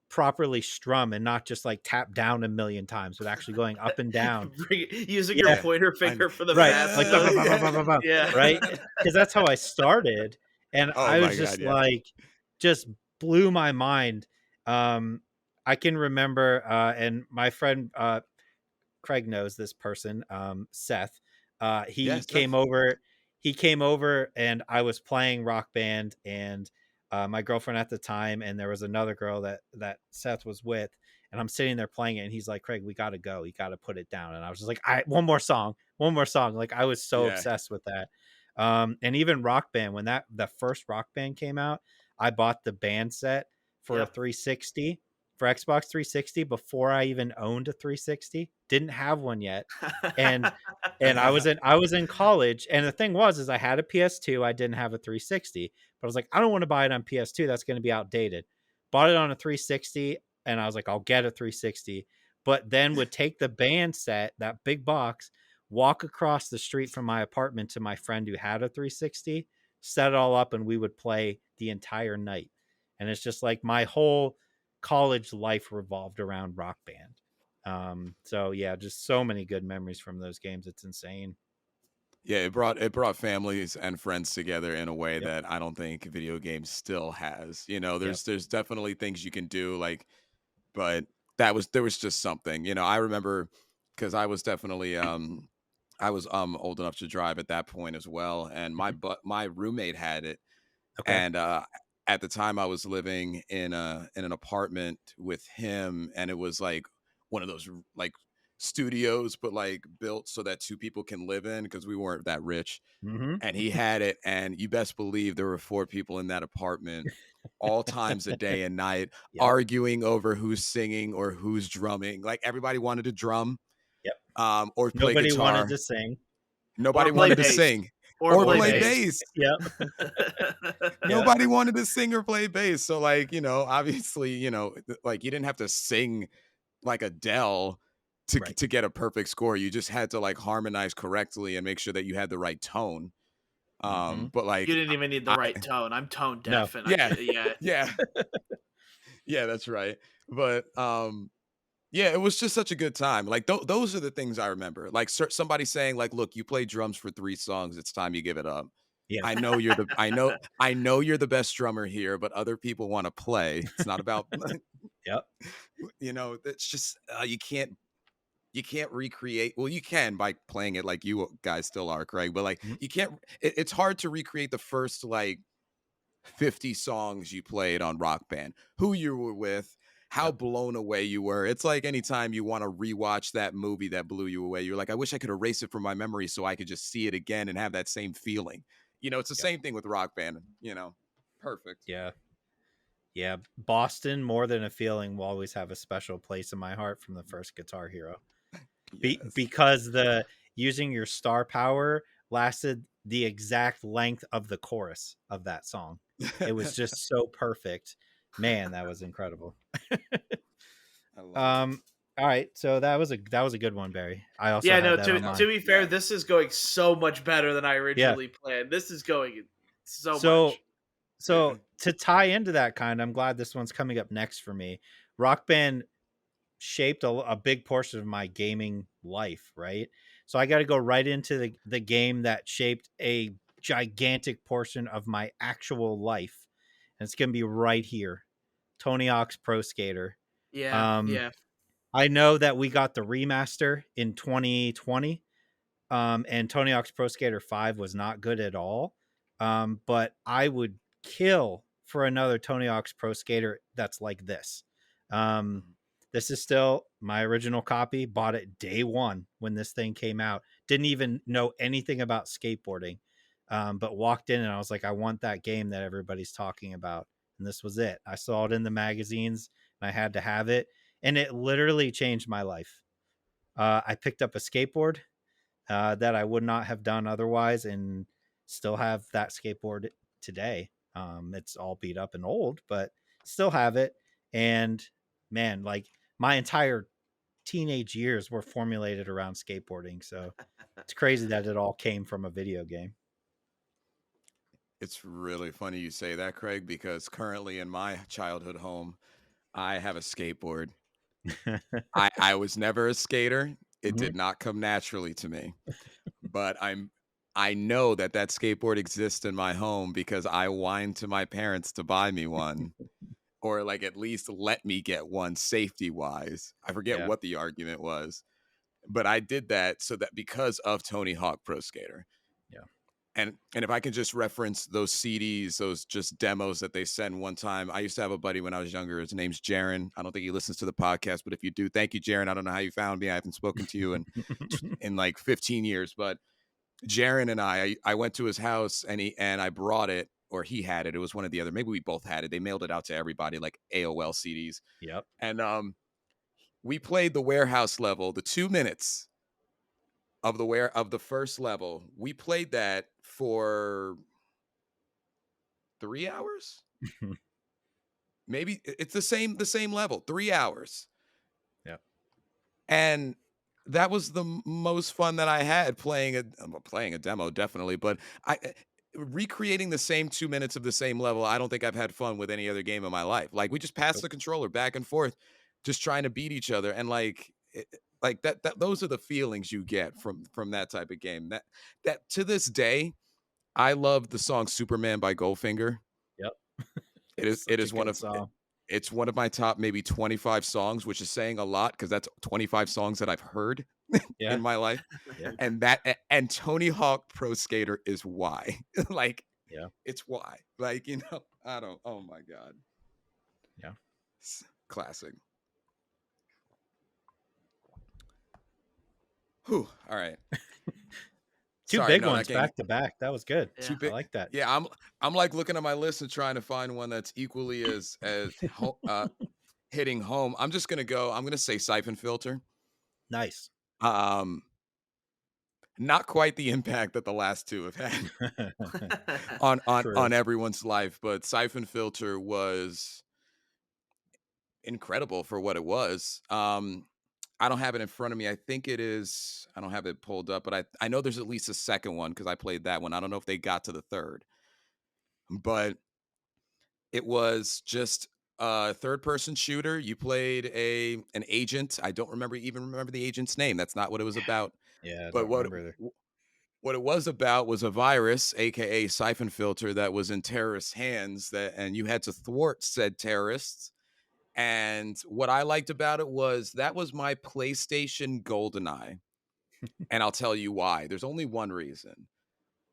properly strum and not just like tap down a million times, but actually going up and down. Using your Yeah, Yeah. pointer I finger for the right. fast Like, notes. Yeah. right? Because that's how I started. And Oh I my was God. just Yeah. like, just blew my mind. Um, I can remember, and my friend Craig knows this person, Seth. He Yes. came over. He came over, and I was playing Rock Band, and my girlfriend at the time, and there was another girl that Seth was with, and I'm sitting there playing it, and he's like, "Craig, we got to go. You got to put it down." And I was just like, "All right, one more song, one more song." Like I was so Yeah. obsessed with that. And even Rock Band, when the first Rock Band came out, I bought the band set for a Yep. 360 for Xbox 360 before I even owned a 360. Didn't have one yet. And I was in college, and the thing was is I had a PS2, I didn't have a 360. But I was like, I don't want to buy it on PS2, that's going to be outdated. Bought it on a 360, and I was like, I'll get a 360. But then would take the band set, that big box, walk across the street from my apartment to my friend who had a 360, set it all up, and we would play the entire night. And it's just like my whole college life revolved around Rock Band. So yeah, just so many good memories from those games. It's insane. Yeah, it brought families and friends together in a way Yep. that I don't think video games still has. Yep. There's definitely things you can do, like, but there was just something. I remember because I was definitely I was old enough to drive at that point as well, and Mhm. my roommate had it, Okay. and at the time I was living in an apartment with him, and it was like one of those like studios, but like built so that two people can live in because we weren't that rich. Mm-hmm. And he had it, and you best believe there were four people in that apartment all times of day and night Yep. arguing over who's singing or who's drumming. Like everybody wanted to drum, Yep. or play Nobody wanted guitar. to sing Or Nobody play wanted to bass. sing Or or or play play bass. bass. bass. Yep. Yep. Nobody wanted to sing or play bass. So like, obviously, like you didn't have to sing like Adele Right. to get a perfect score. You just had to like harmonize correctly and make sure that you had the right tone. Mm-hmm. But You like didn't even need the I right tone. I'm tone No. deaf, and I yeah. can yeah. Yeah. Yeah, that's right. But yeah, it was just such a good time. Like those are the things I remember. Like somebody saying like, "Look, you played drums for 3 songs. It's time you give it up." Yeah. I know you're the best drummer here, but other people want to play. It's not about Yep. That's just you can't recreate. Well, you can by playing it like you guys still are, Craig, but like Mhm. you can't it's hard to recreate the first like 50 songs you played on Rock Band, who you were with, how Yep. blown away you were. It's like anytime you want to rewatch that movie that blew you away, you're like, I wish I could erase it from my memory so I could just see it again and have that same feeling. It's the Yep. same thing with Rock Band. Perfect. Yeah. Yeah. Boston, More Than a Feeling, will always have a special place in my heart from the first Guitar Hero. Yes. Because the using your star power lasted the exact length of the chorus of that song. It was just so perfect. Man, that was incredible. I love it. All right, so that was a good one, Barry. I also Yeah, had no, that on to mine. be fair, Yeah. this is going so much better than I Yeah. originally planned. This is going so So much. so to tie into that I'm glad this one's coming up next for me. Rock Band shaped a big portion of my gaming life, right? So I got to go right into the game that shaped a gigantic portion of my actual life. And it's going to be right here. Tony Hawk's Pro Skater. Yeah, Um, yeah. I know that we got the remaster in 2020. And Tony Hawk's Pro Skater 5 was not good at all. But I would kill for another Tony Hawk's Pro Skater that's like this. Um, this is still my original copy. Bought it day one when this thing came out. Didn't even know anything about skateboarding, but walked in and I was like, I want that game that everybody's talking about. And this was it. I saw it in the magazines and I had to have it. And it literally changed my life. I picked up a skateboard that I would not have done otherwise, and still have that skateboard today. It's all beat up and old, but still have it. And man, like my entire teenage years were formulated around skateboarding. So it's crazy that it all came from a video game. It's really funny you say that, Craig, because currently in my childhood home, I have a skateboard. I was never a skater. It Mhm. did not come naturally to me. But I know that skateboard exists in my home because I whined to my parents to buy me one or like at least let me get one safety wise. I forget Yeah. what the argument was, but I did that so that because of Tony Hawk Pro Skater. Yeah. And if I can just reference those CDs, those just demos that they send one time. I used to have a buddy when I was younger. His name's Jaron. I don't think he listens to the podcast, but if you do, thank you, Jaron. I don't know how you found me. I haven't spoken to you in like 15 years, but Jaron and I went to his house and I brought it, or he had it. It was one or the other. Maybe we both had it. They mailed it out to everybody like AOL CDs. Yep. And we played the warehouse level, the 2 minutes of the first level. We played that for 3 hours. Maybe it's the same level, 3 hours. Yep. And that was the most fun that I had playing a demo, definitely. But recreating the same 2 minutes of the same level, I don't think I've had fun with any other game in my life. Like we just passed Nope. the controller back and forth, just trying to beat each other, and like that those are the feelings you get from that type of game. That to this day, I love the song Superman by Goldfinger. Yep. It Such a is one good of song. it's one of my top maybe 25 songs, which is saying a lot because that's 25 songs that I've heard. Yeah. in my life. Yeah. And Tony Hawk Pro Skater is why. Like, Yeah. it's why. Like, I don't, oh my God. Yeah. Classic. Whew. All right. Two Sorry, big no, that ones game back to back. That was good. too Yeah. I big. like that. Yeah, I'm like looking at my list and trying to find one that's equally as hitting home. I'm gonna say Siphon Filter. Nice. Um, not quite the impact that the last two have had on True. everyone's life, but Siphon Filter was incredible for what it was. I don't have it in front of me. I think it is. I don't have it pulled up, but I know there's at least a second one because I played that one. I don't know if they got to the third, but it was just a third person shooter. You played an agent. I don't remember the agent's name. That's not what it was about. Yeah, I But don't remember either. what it was about was a virus, aka Siphon Filter, that was in terrorists' hands. And you had to thwart said terrorists. And what I liked about it was that was my PlayStation GoldenEye. And I'll tell you why. There's only one reason.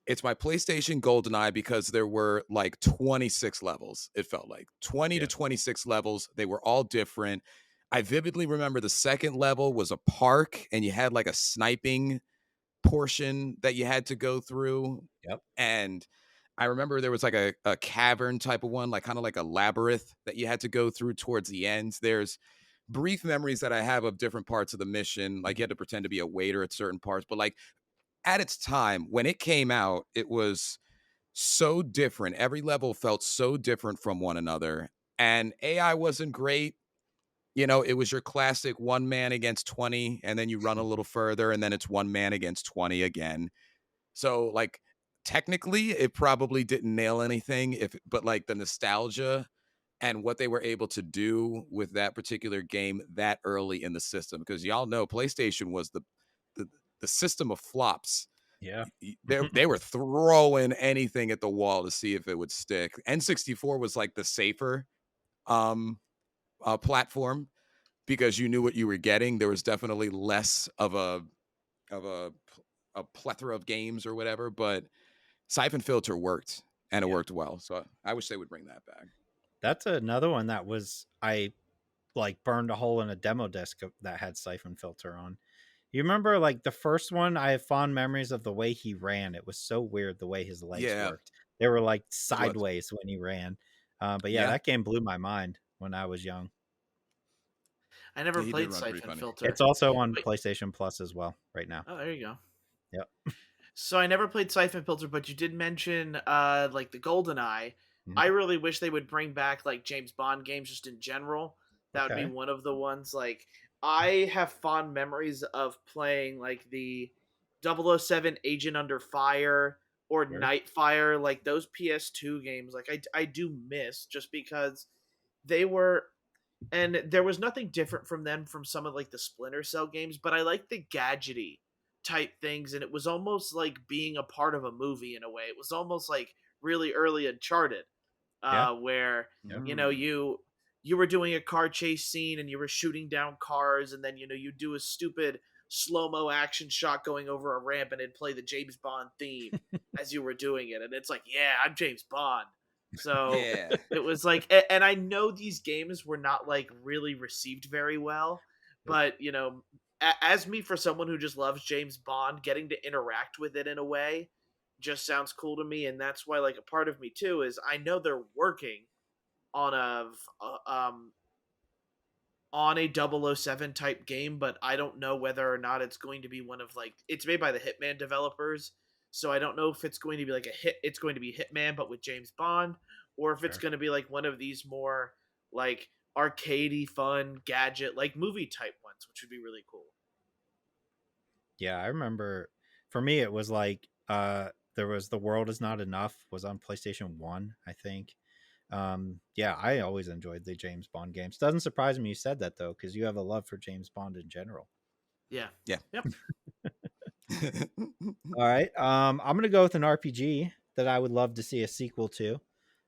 It's my PlayStation GoldenEye because there were like 26 levels. It felt like 20 to Yeah. 26 levels. They were all different. I vividly remember the second level was a park and you had like a sniping portion that you had to go through. Yep. And I remember there was like a cavern type of one, like kind of like a labyrinth that you had to go through towards the end. There's brief memories that I have of different parts of the mission. Like you had to pretend to be a waiter at certain parts, but like at its time when it came out, it was so different. Every level felt so different from one another. And AI wasn't great. It was your classic one man against 20, and then you run a little further, and then it's one man against 20 again. So, like, technically, it probably didn't nail anything, but like the nostalgia and what they were able to do with that particular game that early in the system, because y'all know PlayStation was the, the system of flops. Yeah. They were throwing anything at the wall to see if it would stick. N64 was like the safer um, platform because you knew what you were getting. There was definitely less of a plethora of games or whatever, but Siphon Filter worked and it Yeah. worked well. So I wish they would bring that back. That's another one that was I like burned a hole in a demo disc that had Siphon Filter on. You remember like the first one? I have fond memories of the way he ran. It was so weird the way his legs Yeah, worked. They were like it was. sideways when he ran. But yeah, Yeah, that game blew my mind when I was young. I never yeah, he did played run pretty Siphon funny. It's Filter. also on Wait, PlayStation Plus as well right now. oh, there you go. Yep. So I never played Siphon Filter, but you did mention like the GoldenEye. Mhm. I really wish they would bring back like James Bond games just in general. That would be Okay. one of the ones. Like I have fond memories of playing like the 007 Agent Under Fire or Sure. Nightfire, like those PS2 games. Like I do miss just because they were, and there was nothing different from them from some of like the Splinter Cell games, but I like the gadgety type things, and it was almost like being a part of a movie in a way. It was almost like really early Uncharted, Yeah. where Yep. you were doing a car chase scene and you were shooting down cars, and then you do a stupid slow mo action shot going over a ramp, and it'd play the James Bond theme as you were doing it, and it's like, yeah, I'm James Bond. So Yeah, it was like, and I know these games were not like really received very well, Nope. but as me, for someone who just loves James Bond, getting to interact with it in a way just sounds cool to me, and that's why like a part of me too is I know they're working on a 007 type game, but I don't know whether or not it's going to be one of like, it's made by the Hitman developers, so I don't know if it's going to be like it's going to be Hitman but with James Bond, or if it's Sure. going to be like one of these more like arcadey fun gadget like movie type ones, which would be really cool. Yeah, I remember for me it was like there was The World Is Not Enough was on PlayStation 1, I think. Yeah, I always enjoyed the James Bond games. Doesn't surprise me you said that though, because you have a love for James Bond in general. Yeah. yeah. Yep. All right. I'm gonna go with an RPG that I would love to see a sequel to.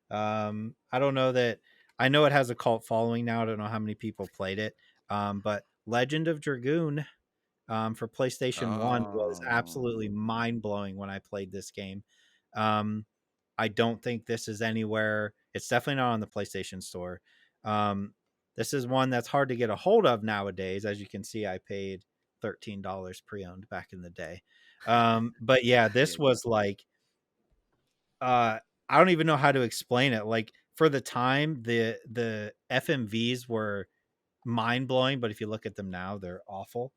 I don't know that I know it has a cult following now. I don't know how many people played it. But Legend of Dragoon, for PlayStation 1 was absolutely Oh. mind-blowing when I played this game. Um, I don't think this is anywhere. It's definitely not on the PlayStation Store. This is one that's hard to get a hold of nowadays. As you can see, I paid $13 pre-owned back in the day. But yeah, Yeah, this was like I don't even know how to explain it. Like for the time, the FMVs were mind blowing, but if you look at them now, they're awful.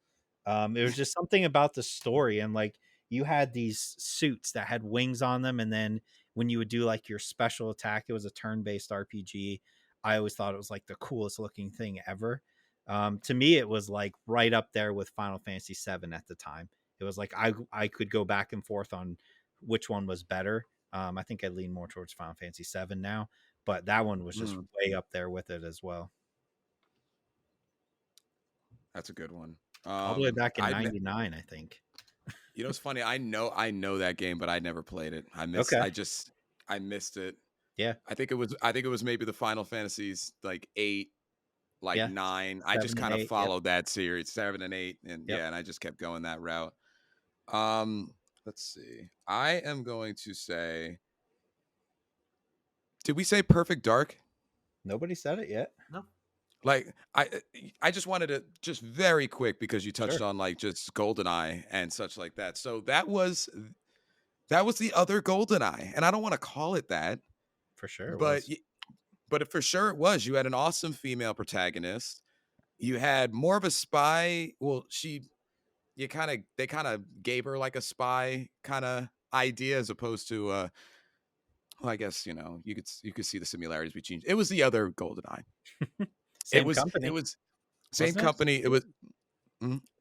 It was just something about the story, and like you had these suits that had wings on them, and then when you would do like your special attack, it was a turn based RPG. I always thought it was like the coolest looking thing ever. To me, it was like right up there with Final Fantasy VII at the time. It was like I could go back and forth on which one was better. I think I lean more towards Final Fantasy VII now, but that one was just Mm, way up there with it as well. that's a good one. All the way back in I '99, I think. You know, it's funny. I know that game, but I never played it. Okay. I missed it. Yeah. I think it was maybe the Final Fantasies like 8, like Yeah. 9. I just 7 and kind of 8. Yep. followed that series, 7 and 8, and Yep. yeah, and I just kept going that route. Um, let's see. I am going to say, did we say Perfect Dark? Nobody said it yet. no, Like I just wanted to just very quick because you touched Sure. on like just GoldenEye and such like that. So that was the other GoldenEye, and I don't want to call it that, For sure it but was. for sure it was. You had an awesome female protagonist. You had more of a spy. Well, they kind of gave her like a spy kind of idea as opposed to well, I guess you could see the similarities between. It was the other GoldenEye. Same It company, was same wasn't it? company. It was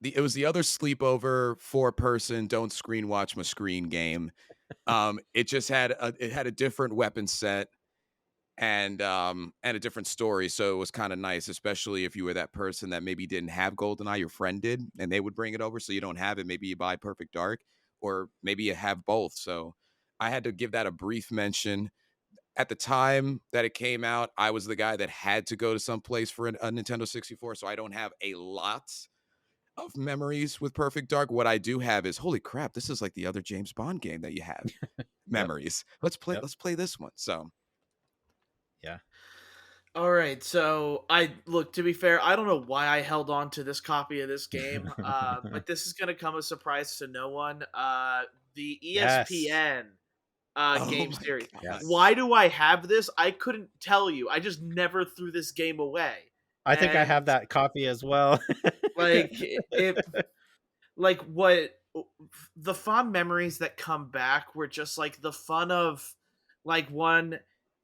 it was the other sleepover 4-person don't screen watch my screen game. It just had it had a different weapon set and a different story, so it was kind of nice, especially if you were that person that maybe didn't have GoldenEye, your friend did, and they would bring it over, so you don't have it. Maybe you buy Perfect Dark, or maybe you have both. So I had to give that a brief mention. At the time that it came out, I was the guy that had to go to some place for a Nintendo 64, so I don't have a lot of memories with Perfect Dark. What I do have is, holy crap, this is like the other James Bond game that you have Yep. memories. Yep. Let's play this one. So, Yeah. all right, so I look, to be fair, I don't know why I held on to this copy of this game, but this is gonna come as a surprise to no one. The Yes. ESPN oh game my series. god. Yes. Why do I have this? I couldn't tell you. I just never threw this game away, I think I and have that copy as well. like it, like what the fond memories that come back were just like the fun of like one.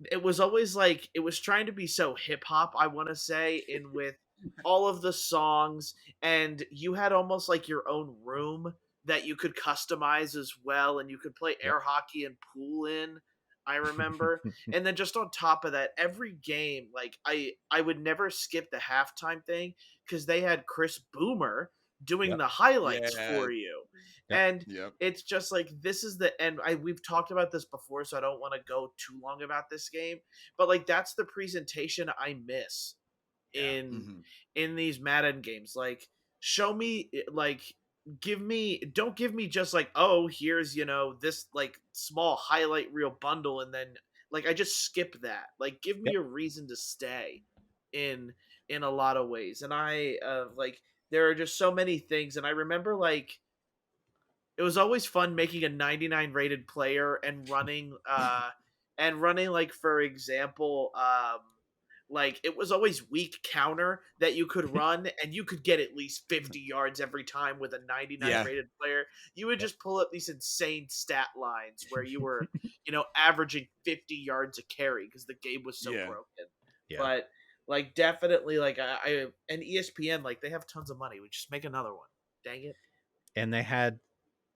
It was always like it was trying to be so hip hop, I want to say, in with all of the songs, and you had almost like your own room that you could customize as well, and you could play Yep. air hockey and pool in, I remember. And then just on top of that, every game, like I would never skip the halftime thing because they had Chris Boomer doing Yep. the highlights Yeah. for you. Yep. And Yep. it's just like this is the end. We've talked about this before, so I don't want to go too long about this game. But like that's the presentation I miss Yeah. in Mhm. these Madden games. Like show me like don't give me just like, oh, here's, this like small highlight reel bundle and then like I just skip that. Like give me Yep. a reason to stay in a lot of ways. And I like there are just so many things, and I remember like it was always fun making a 99 rated player and running like, for example, like it was always weak counter that you could run, and you could get at least 50 yards every time with a 99 Yeah. rated player. You would Yep. just pull up these insane stat lines where you were averaging 50 yards a carry because the game was so Yeah. broken. Yeah. But like definitely like I and ESPN, like they have tons of money. We just make another one. Dang it. And they had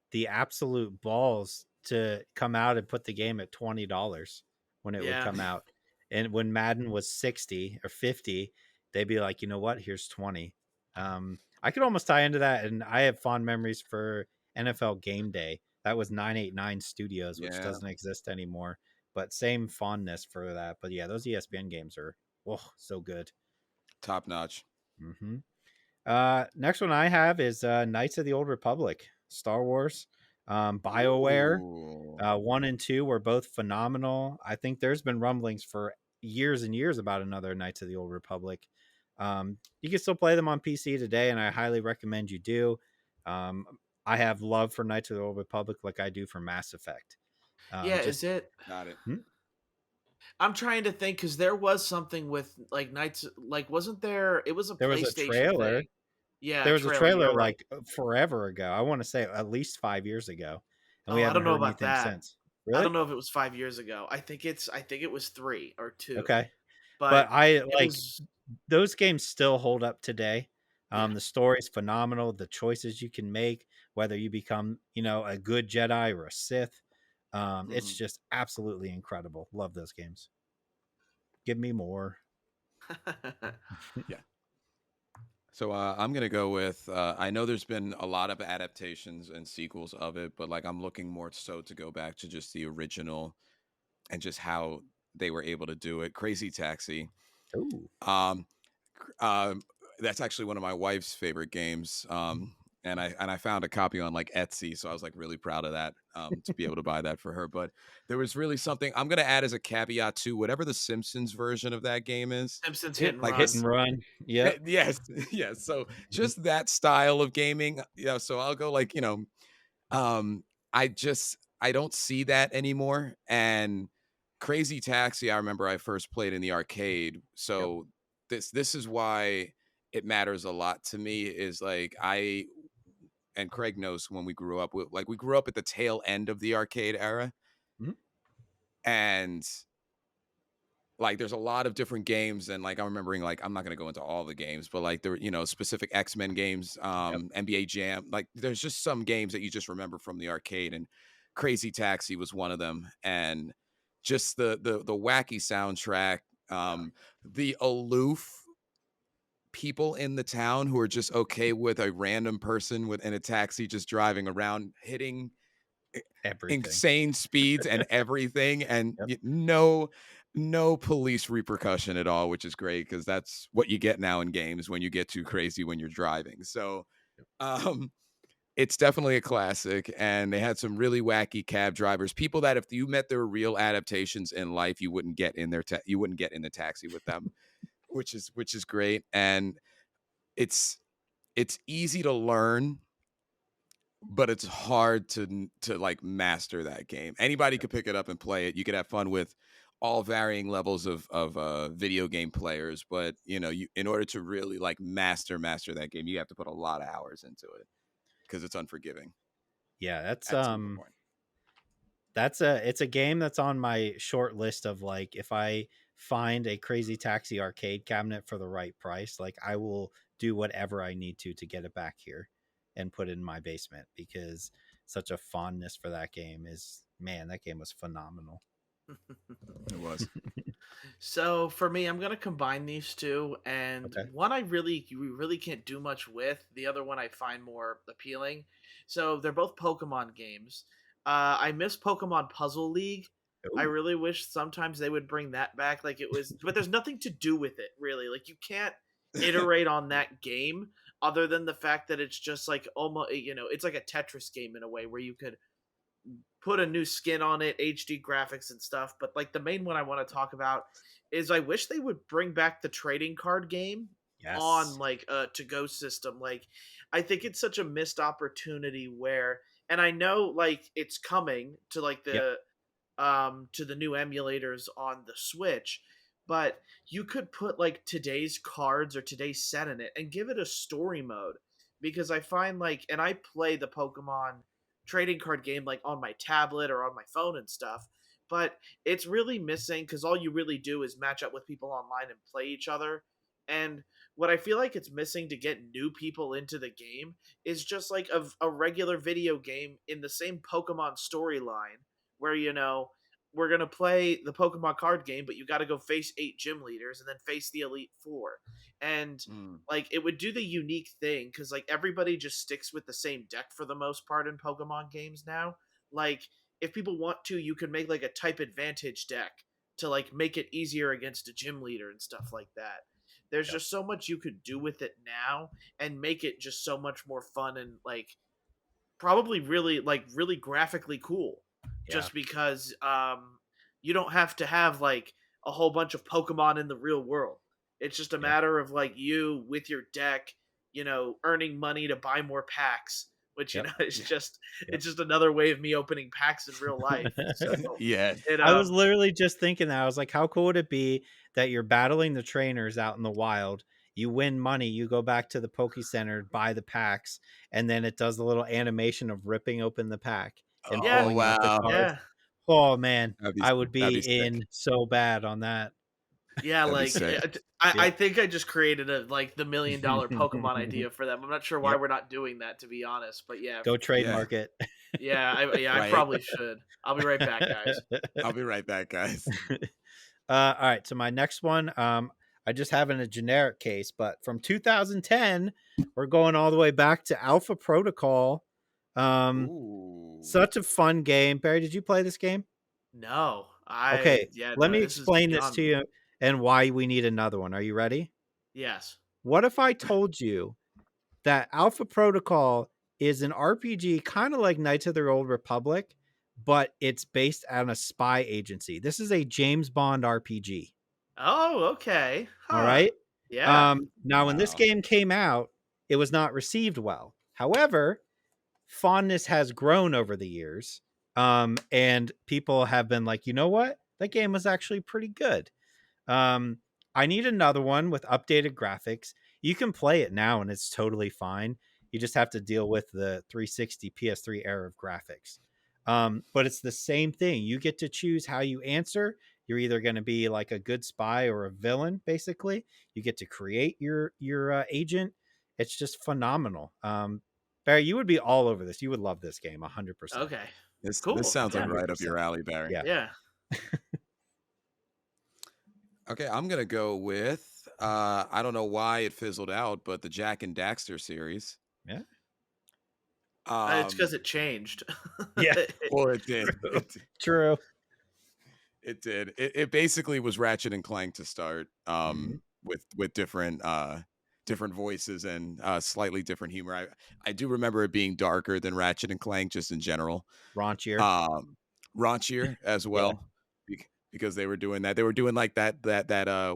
the absolute balls to come out and put the game at $20 when it would Yeah. come out. And when Madden was 60 or 50, they'd be like, you know what? Here's 20. I could almost tie into that. And I have fond memories for NFL Game Day. That was 989 Studios, which Yeah. doesn't exist anymore. But same fondness for that. But yeah, those ESPN games are so good. Top notch. Mm-hmm. Next one I have is Knights of the Old Republic, Star Wars, BioWare. Ooh. 1 and 2 were both phenomenal. I think there's been rumblings for years and years about another Knights of the Old Republic. You can still play them on PC today, and I highly recommend you do. Um, I have love for Knights of the Old Republic like I do for Mass Effect. Yeah, is Just it? Got it. hmm? I'm trying to think because there was something with like Knights, like wasn't there? It was a There was a PlayStation trailer. thing. Yeah, There was a trailer. You're trailer right. like forever ago. I want to say at least 5 years ago, and we Oh, I haven't don't know heard about anything that. since. I Really? don't know if it was 5 years ago. I think it was 3 or 2, Okay. But but I it like was those games still hold up today. yeah. The story's phenomenal. The choices you can make, whether you become, a good Jedi or a Sith, it's Mhm. just absolutely incredible. Love those games. Give me more. Yeah. So I'm gonna go with. I know there's been a lot of adaptations and sequels of it, but like I'm looking more so to go back to just the original and just how they were able to do it. Crazy Taxi. Ooh, Um, that's actually one of my wife's favorite games. And I found a copy on like Etsy, so I was like really proud of that to be able to buy that for her. But there was really something I'm gonna add as a caveat to whatever the Simpsons version of that game is. Simpsons Hit and Like hit Run. and run. Yep. Yes, yes. So just that style of gaming, So I'll go like um, I don't see that anymore. And Crazy Taxi, I remember I first played in the arcade. Yep. So this is why it matters a lot to me. Is like I and Craig knows when we grew up. We grew up at the tail end of the arcade era, Mhm. and like there's a lot of different games and like I'm remembering like I'm not going to go into all the games but like there were specific X-Men games, Yep. NBA Jam, like there's just some games that you just remember from the arcade, and Crazy Taxi was one of them. And just the wacky soundtrack, Oh, the aloof people in the town who are just okay with a random person in a taxi just driving around hitting everything. insane speeds and everything, and Yep. no police repercussion at all, which is great because that's what you get now in games when you get too crazy when you're driving. So um it's definitely a classic, and they had some really wacky cab drivers, people that if you met their real adaptations in life you wouldn't get in you wouldn't get in the taxi with them, which is great. And it's easy to learn, but it's hard to like master that game. Anybody Yep. could pick it up and play it. You could have fun with all varying levels of video game players, but you in order to really like master that game, you have to put a lot of hours into it because it's unforgiving Yeah, that's at some point. it's a game that's on my short list of like if I find a Crazy Taxi arcade cabinet for the right price, like I will do whatever I need to get it back here and put it in my basement because such a fondness for that game is, man, that game was phenomenal. It was. So for me, I'm gonna combine these two, and Okay. one we really can't do much with. The other one I find more appealing. So they're both Pokemon games. I miss Pokemon Puzzle League. I Ooh, really wish sometimes they would bring that back, like it was, but there's nothing to do with it really. Like you can't iterate on that game other than the fact that it's just like almost, it's like a Tetris game in a way where you could put a new skin on it, HD graphics and stuff. But like the main one I want to talk about is I wish they would bring back the trading card game on yes. like a to go system. Like I think it's such a missed opportunity where, and I know like it's coming to like Yep. the new emulators on the Switch, but you could put like today's cards or today's set in it and give it a story mode, because I find like, and I play the Pokemon trading card game like on my tablet or on my phone and stuff, but it's really missing because all you really do is match up with people online and play each other. And what I feel like it's missing to get new people into the game is just like a regular video game in the same Pokemon storyline where we're gonna play the Pokemon card game, but you got to go face 8 gym leaders and then face the Elite Four, and Mm. like it would do the unique thing because like everybody just sticks with the same deck for the most part in Pokemon games now. Like if people want to, you can make like a type advantage deck to like make it easier against a gym leader and stuff like that. there's Yep. just so much you could do with it now and make it just so much more fun and like probably really graphically cool, Yeah. just because you don't have to have like a whole bunch of Pokemon in the real world. It's just a Yeah. matter of like you with your deck, earning money to buy more packs, which Yep. is Yeah. just Yep. it's just another way of me opening packs in real life. So Yeah. it I was literally just thinking that. I was like, how cool would it be that you're battling the trainers out in the wild? You win money, you go back to the Poke Center, buy the packs, and then it does the little animation of ripping open the pack and yeah, Oh pulling out the wow. cards. yeah. Oh man, That'd be I would that'd be be sick. in so bad on that. Yeah, That'd be like sick. I Yep. think I just created the $1 million Pokemon idea for them. I'm not sure why Yep. we're not doing that, to be honest, but yeah, Go Yeah. trademark it. yeah, I Right. probably should. I'll be right back, guys. I'll be right back, guys. All right. So my next one, I just have in a generic case, but from 2010, we're going all the way back to Alpha Protocol. Ooh. Such a fun game. Barry, did you play this game? No, Okay, let no, me this is explain this beyond to me. you and why we need another one. Are you ready? Yes. What if I told you that Alpha Protocol is an RPG kind of like Knights of the Old Republic, but it's based on a spy agency? This is a James Bond RPG. Oh, okay. All Huh. right. Yeah. Now, when this Wow. game came out, it was not received well. However, fondness has grown over the years. And people have been like, you know what? That game was actually pretty good. Um, I need another one with updated graphics. You can play it now and it's totally fine. You just have to deal with the 360 PS3 era of graphics. But it's the same thing. You get to choose how you answer. You're either going to be like a good spy or a villain, basically. You get to create your agent. It's just phenomenal. Barry, you would be all over this. You would love this game 100%. Okay. This Cool. sounds like Yeah. right up 100%. your alley, Barry. Yeah. Yeah. Okay, I'm gonna go with I don't know why it fizzled out, but the Jack and Daxter series. Yeah. It's because Um it changed. Yeah. well it did. True. True. It did. It basically was Ratchet and Clank to start, Mhm. with different voices and slightly different humor. I do remember it being darker than Ratchet and Clank just in general. Raunchier. Um Raunchier as Yeah. well. Because they were doing that. They were doing like that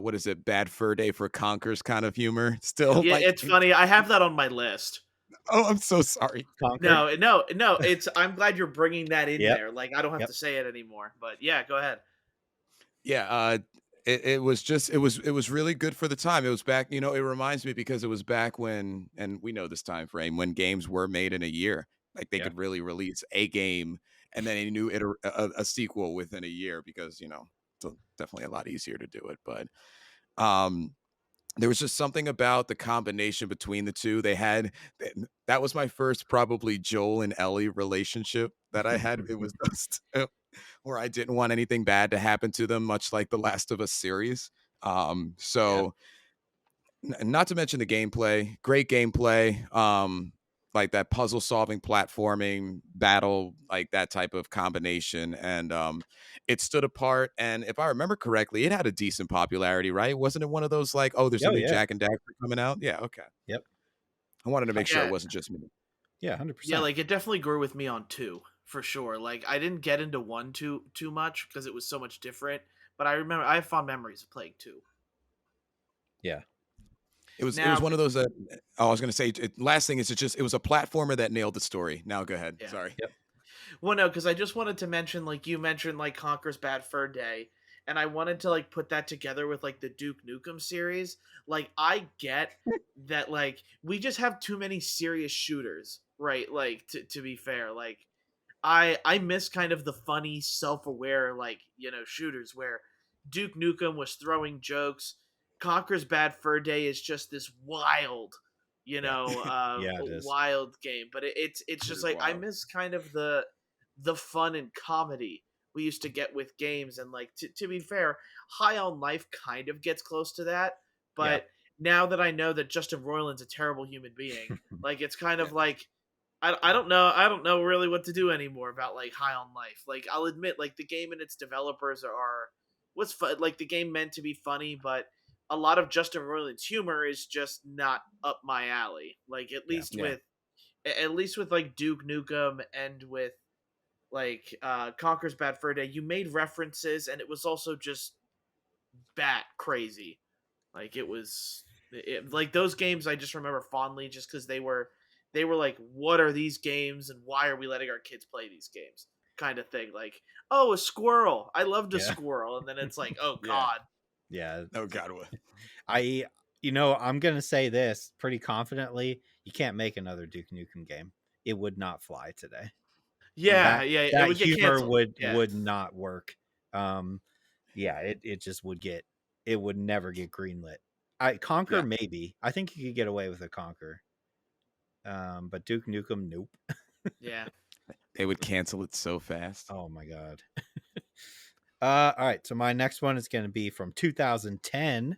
what is it, Bad Fur Day for Conkers kind of humor still Yeah, like it's funny. I have that on my list. oh, I'm so sorry. Conquer. No. I'm glad you're bringing that in Yep. there. Like, I don't have Yep. to say it anymore. But yeah, go ahead. Yeah, it was just it was really good for the time. It was back, it reminds me because it was back when, and we know this time frame when games were made in a year. Like they Yeah. could really release a game and then a new a sequel within a year because, it's definitely a lot easier to do it, but um there was just something about the combination between the two. That was my first probably Joel and Ellie relationship that I had. It was just where I didn't want anything bad to happen to them, much like the Last of Us series. Yeah. So not to mention the gameplay, great gameplay. Like that puzzle solving, platforming, battle, like that type of combination, and it stood apart. And if I remember correctly, it had a decent popularity, right? Wasn't it one of those like, oh, there's a Oh new yeah. Jack and Daxter coming out? Yeah, okay. Yep. I wanted to make sure it Yeah, wasn't just me. Yeah. yeah. 100%. Like, it definitely grew with me on two for sure. Like, I didn't get into one too much because it was so much different. But I remember I have fond memories of playing two. Yeah. It was Now, one of those that I was going to say. Last thing is it was a platformer that nailed the story. Now go ahead. yeah. Sorry. Yep. Well, no, because I just wanted to mention, like you mentioned, like Conker's Bad Fur Day, and I wanted to like put that together with like the Duke Nukem series. Like, I get that, like we just have too many serious shooters, right? Like, to be fair, like I miss kind of the funny, self-aware, like shooters where Duke Nukem was throwing jokes. Conker's Bad Fur Day is just this wild, Yeah. Yeah. It is. wild game. But it's It just is like I wild. miss kind of the fun and comedy we used to get with games. And like to be fair, High on Life kind of gets close to that. Yeah. But now that I know that Justin Roiland's a terrible human being, like it's kind of like I don't know really what to do anymore about like High on Life. Like, I'll admit, like the game and its developers are what's fun. Like, the game meant to be funny, but a lot of Justin Roiland's humor is just not up my alley. Like Yeah. Yeah. at least with like Duke Nukem and with like Conker's Bad Fur Day, you made references and it was also just bat crazy. Like like those games I just remember fondly just because they were like, what are these games and why are we letting our kids play these games? Kind of thing. Like, oh, a squirrel. I loved a Yeah. squirrel, and then it's like, oh Yeah. god. Yeah. Oh God, what? I, I'm going to say this pretty confidently. You can't make another Duke Nukem game. It would not fly today. Yeah, That yeah, it that would get humor canceled. would Yeah, would not work. Um, yeah, it just it would never get greenlit. Conquer Yeah. maybe. I think you could get away with a Conquer. But Duke Nukem, nope. yeah. They would cancel it so fast. Oh my god. All right. So my next one is going to be from 2010.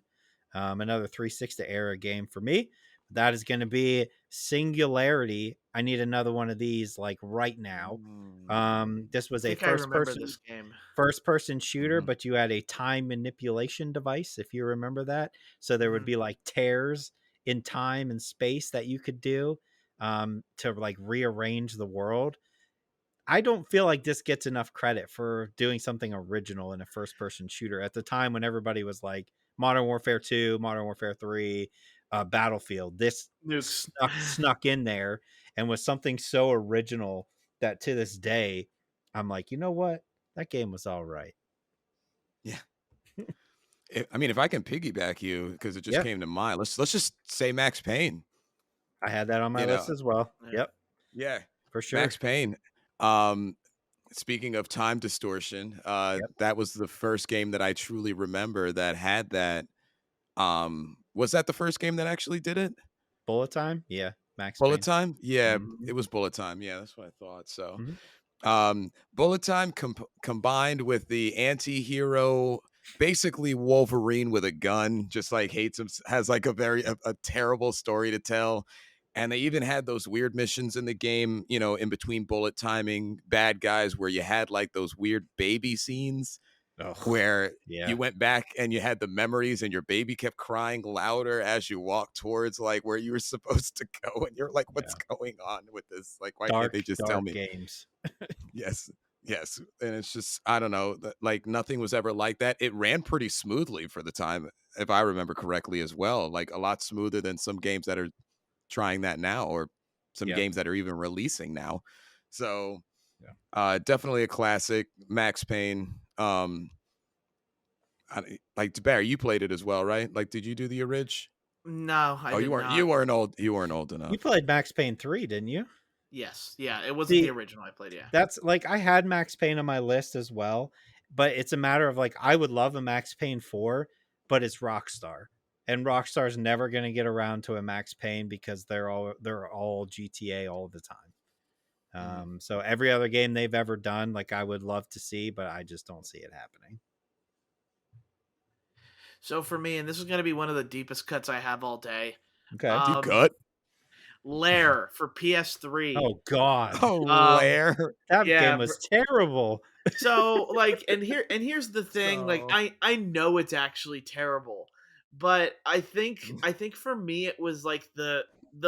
Another 360 era game for me. That is going to be Singularity. I need another one of these like right now. This I was a think I remember this game. first person shooter, Mhm. but you had a time manipulation device, if you remember that. So there would Mhm. be like tears in time and space that you could do to like rearrange the world. I don't feel like this gets enough credit for doing something original in a first person shooter at the time when everybody was like Modern Warfare 2, Modern Warfare 3, Battlefield. This Nukes. snuck in there and was something so original that to this day, I'm like, you know what? That game was all right. Yeah. I mean, if I can piggyback you, because it just Yeah, came to mind, let's just say Max Payne. I had that on my You list know, as well. Yeah. Yep, yeah, for sure. Max Payne. Um, Speaking of time distortion, Yep. that was the first game that I truly remember that had that. Was that the first game that actually did it? Bullet time. Yeah, Max Bullet Payne. Time? Yeah, Mm-hmm. it was Bullet Time. Yeah, that's what I thought. So, Mm-hmm. Bullet Time combined with the anti-hero, basically Wolverine with a gun, just like hates him, has like a terrible story to tell. And they even had those weird missions in the game, in between bullet timing bad guys where you had like those weird baby scenes Oh, where yeah, you went back and you had the memories and your baby kept crying louder as you walked towards like where you were supposed to go and you're like, what's yeah. going on with this, like why can't they Dark, just tell dark me? games. Yes, yes. And it's just, I don't know, like nothing was ever like that. It ran pretty smoothly for the time, if I remember correctly as well, like a lot smoother than some games that are trying that now, or some Yep. games that are even releasing now. So Yeah. definitely a classic. Max Payne. Like Barry, you played it as well, right? Like, did you do the orig? No, I Oh, did you not. weren't old. You weren't old You enough. played Max Payne 3, didn't you? Yes. Yeah, it wasn't the See, original I played, yeah. that's like I had Max Payne on my list as well, but it's a matter of like I would love a Max Payne 4, but it's Rockstar. And Rockstar's never going to get around to a Max Payne because they're all GTA all the time. Mm. So every other game they've ever done, like I would love to see, but I just don't see it happening. So for me, and this is going to be one of the deepest cuts I have all day. Okay. Deep Um, cut. Lair for PS3. Oh God, Oh, Um, Lair. that game yeah. was terrible. So like, and here's the thing. Like, Oh. I know it's actually terrible, but I think for me it was like the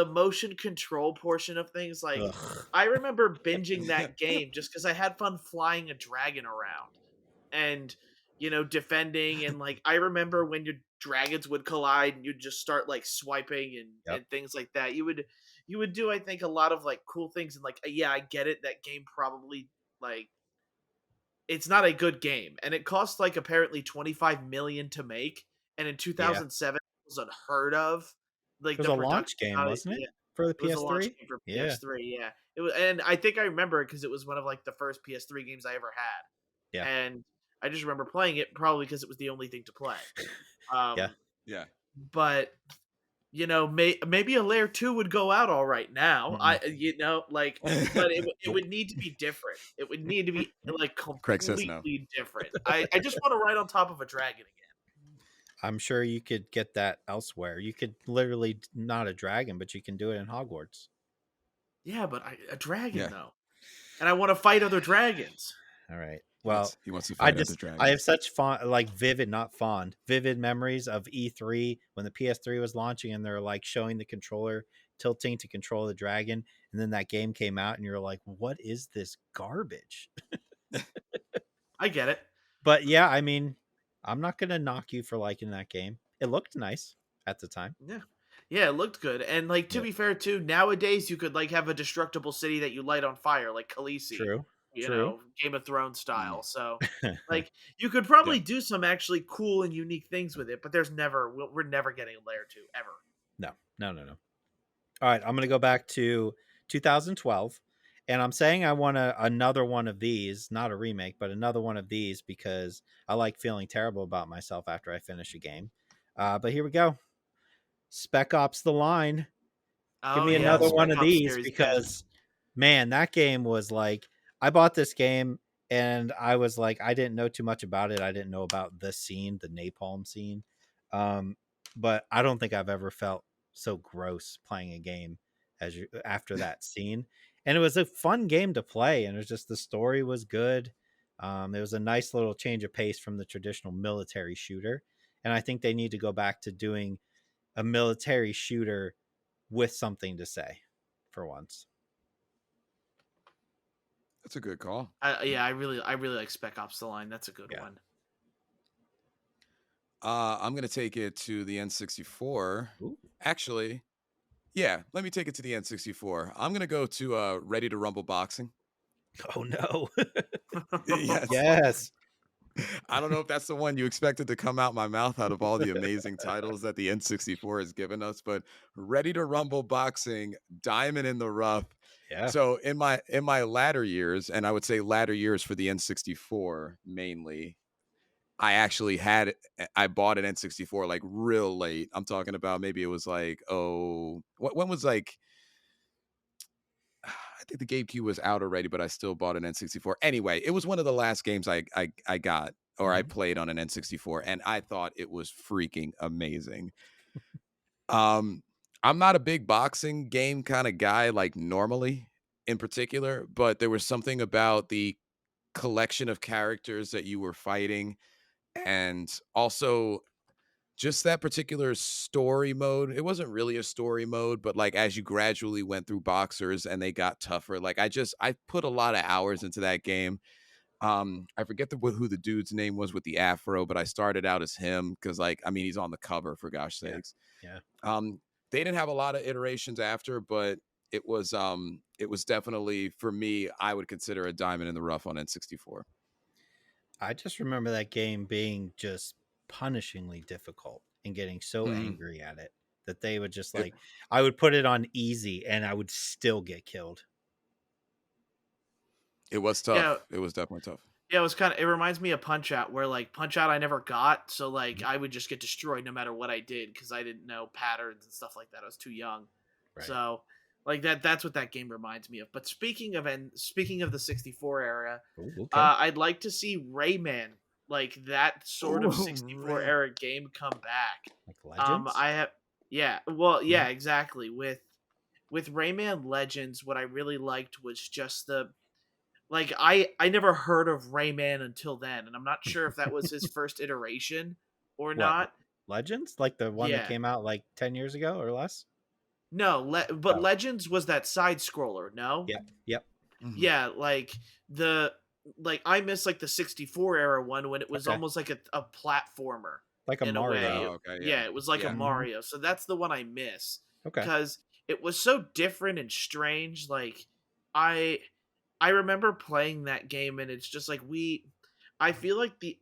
motion control portion of things. Like, Ugh. I remember binging that game just because I had fun flying a dragon around and defending, and like I remember when your dragons would collide and you'd just start like swiping Yep. and things like that. You would do, I think, a lot of like cool things, and like, yeah, I get it, that game probably, like, it's not a good game, and it cost like apparently 25 million to make, and in Yeah. 2007 it was unheard of, It like was the a production launch game, value. wasn't it, Yeah, for the it was a launch PS3? game for Yeah. PS3. Yeah, it was, and I think I remember it because it was one of like the first PS3 games I ever Yeah. had, and I just remember playing it probably because it was the only thing to play. Yeah. Um, Yeah. but maybe a layer 2 would go out all right now. Mm-mm. Like, but it Nope. would need to be different. It would need to be like Craig says no. completely different. I just want to ride on top of a dragon again. I'm sure you could get that elsewhere. You could literally not a dragon, but you can do it in Hogwarts. Yeah, but a dragon Yeah. though, and I want to fight other dragons. All right. Well, He wants to fight other I have dragons. such fond, like vivid, not fond, vivid memories of E3 when the PS3 was launching and they're like showing the controller tilting to control the dragon, and then that game came out and you're like, what is this garbage? I get it. But yeah, I mean, I'm not gonna knock you for liking that game. It looked nice at the time. Yeah. Yeah, it looked good. And like to Yeah, be fair too, nowadays you could like have a destructible city that you light on fire, like Khaleesi, true, you true. know, Game of Thrones Mm, style. So like you could yeah. probably do some actually cool and unique things with it, but we're never getting a layer 2 ever. No, no, no, no. All right, I'm going to go back to 2012, and I'm saying I want another one of these, not a remake, but another one of these because I like feeling terrible about myself after I finish a game. But here we go. Spec Ops: The Line. Give Oh me yeah, the another Spec one of Ops these series, yes. because, man, that game was like, I bought this game and I was like, I didn't know too much about it. I didn't know about the scene, the napalm scene. Um, but I don't think I've ever felt so gross playing a game as you after that scene. And it was a fun game to play, and it was just the story was good. It was a nice little change of pace from the traditional military shooter, and I think they need to go back to doing a military shooter with something to say for once. That's a good call. Yeah, I really like Spec Ops: The Line. That's a good Yeah. one. I'm gonna take it to the N64. Ooh. Actually, yeah, let me take it to the N64. I'm gonna go to Ready to Rumble Boxing. Oh no. Yes. Yes. I don't know if that's the one you expected to come out my mouth out of all the amazing titles that the N64 has given us, but Ready to Rumble Boxing, Diamond in the Rough. Yeah. So in my latter years, and I would say latter years for the N64 mainly, I bought an N64 like real late. I'm talking about maybe it was like, when was like I think the GameCube was out already, but I still bought an N64. Anyway, it was one of the last games I got or I Mhm. played on an N64, and I thought it was freaking amazing. Um, I'm not a big boxing game kind of guy, like normally in particular, but there was something about the collection of characters that you were fighting, and also just that particular story mode. It wasn't really a story mode, but like as you gradually went through boxers and they got tougher, like I put a lot of hours into that game. I forget who the dude's name was with the afro, but I started out as him because, like, I mean, he's on the cover for gosh Yeah. sakes. Yeah. They didn't have a lot of iterations after, but it was definitely for me. I would consider a diamond in the rough on N64. I just remember that game being just punishingly difficult and getting so Mhm. angry at it that they would just It like I would put it on easy and I would still get killed. it was Yeah, tough. It was definitely tough. yeah, it reminds me of Punch Out, where like Punch Out I never got, so like Mhm. I would just get destroyed no matter what I did because I didn't know patterns and stuff like that. I was too young. Right. So like that's what that game reminds me of. But speaking of the 64 era, Ooh, okay. I'd like to see Rayman, like that sort of Oh 64 man. era game, come back. Like Legends? I have yeah, well, Mhm. yeah, exactly. With Rayman Legends, what I really liked was just the like I never heard of Rayman until then, and I'm not sure if that was his first iteration or What? not. Legends? Like the one that Yeah. came out like 10 years ago or less? No, but Oh, Legends was that side scroller, no? yep. Yep. Mhm. Yeah, the like I miss like the 64 era one when it was Okay. almost like a platformer Like a in a way. Mario. Oh, okay, Yeah, yeah. it was like a Yeah. Mhm. Mario. So that's the one I miss Okay. cuz it was so different and strange. Like I I remember playing that game and it's just like I feel like the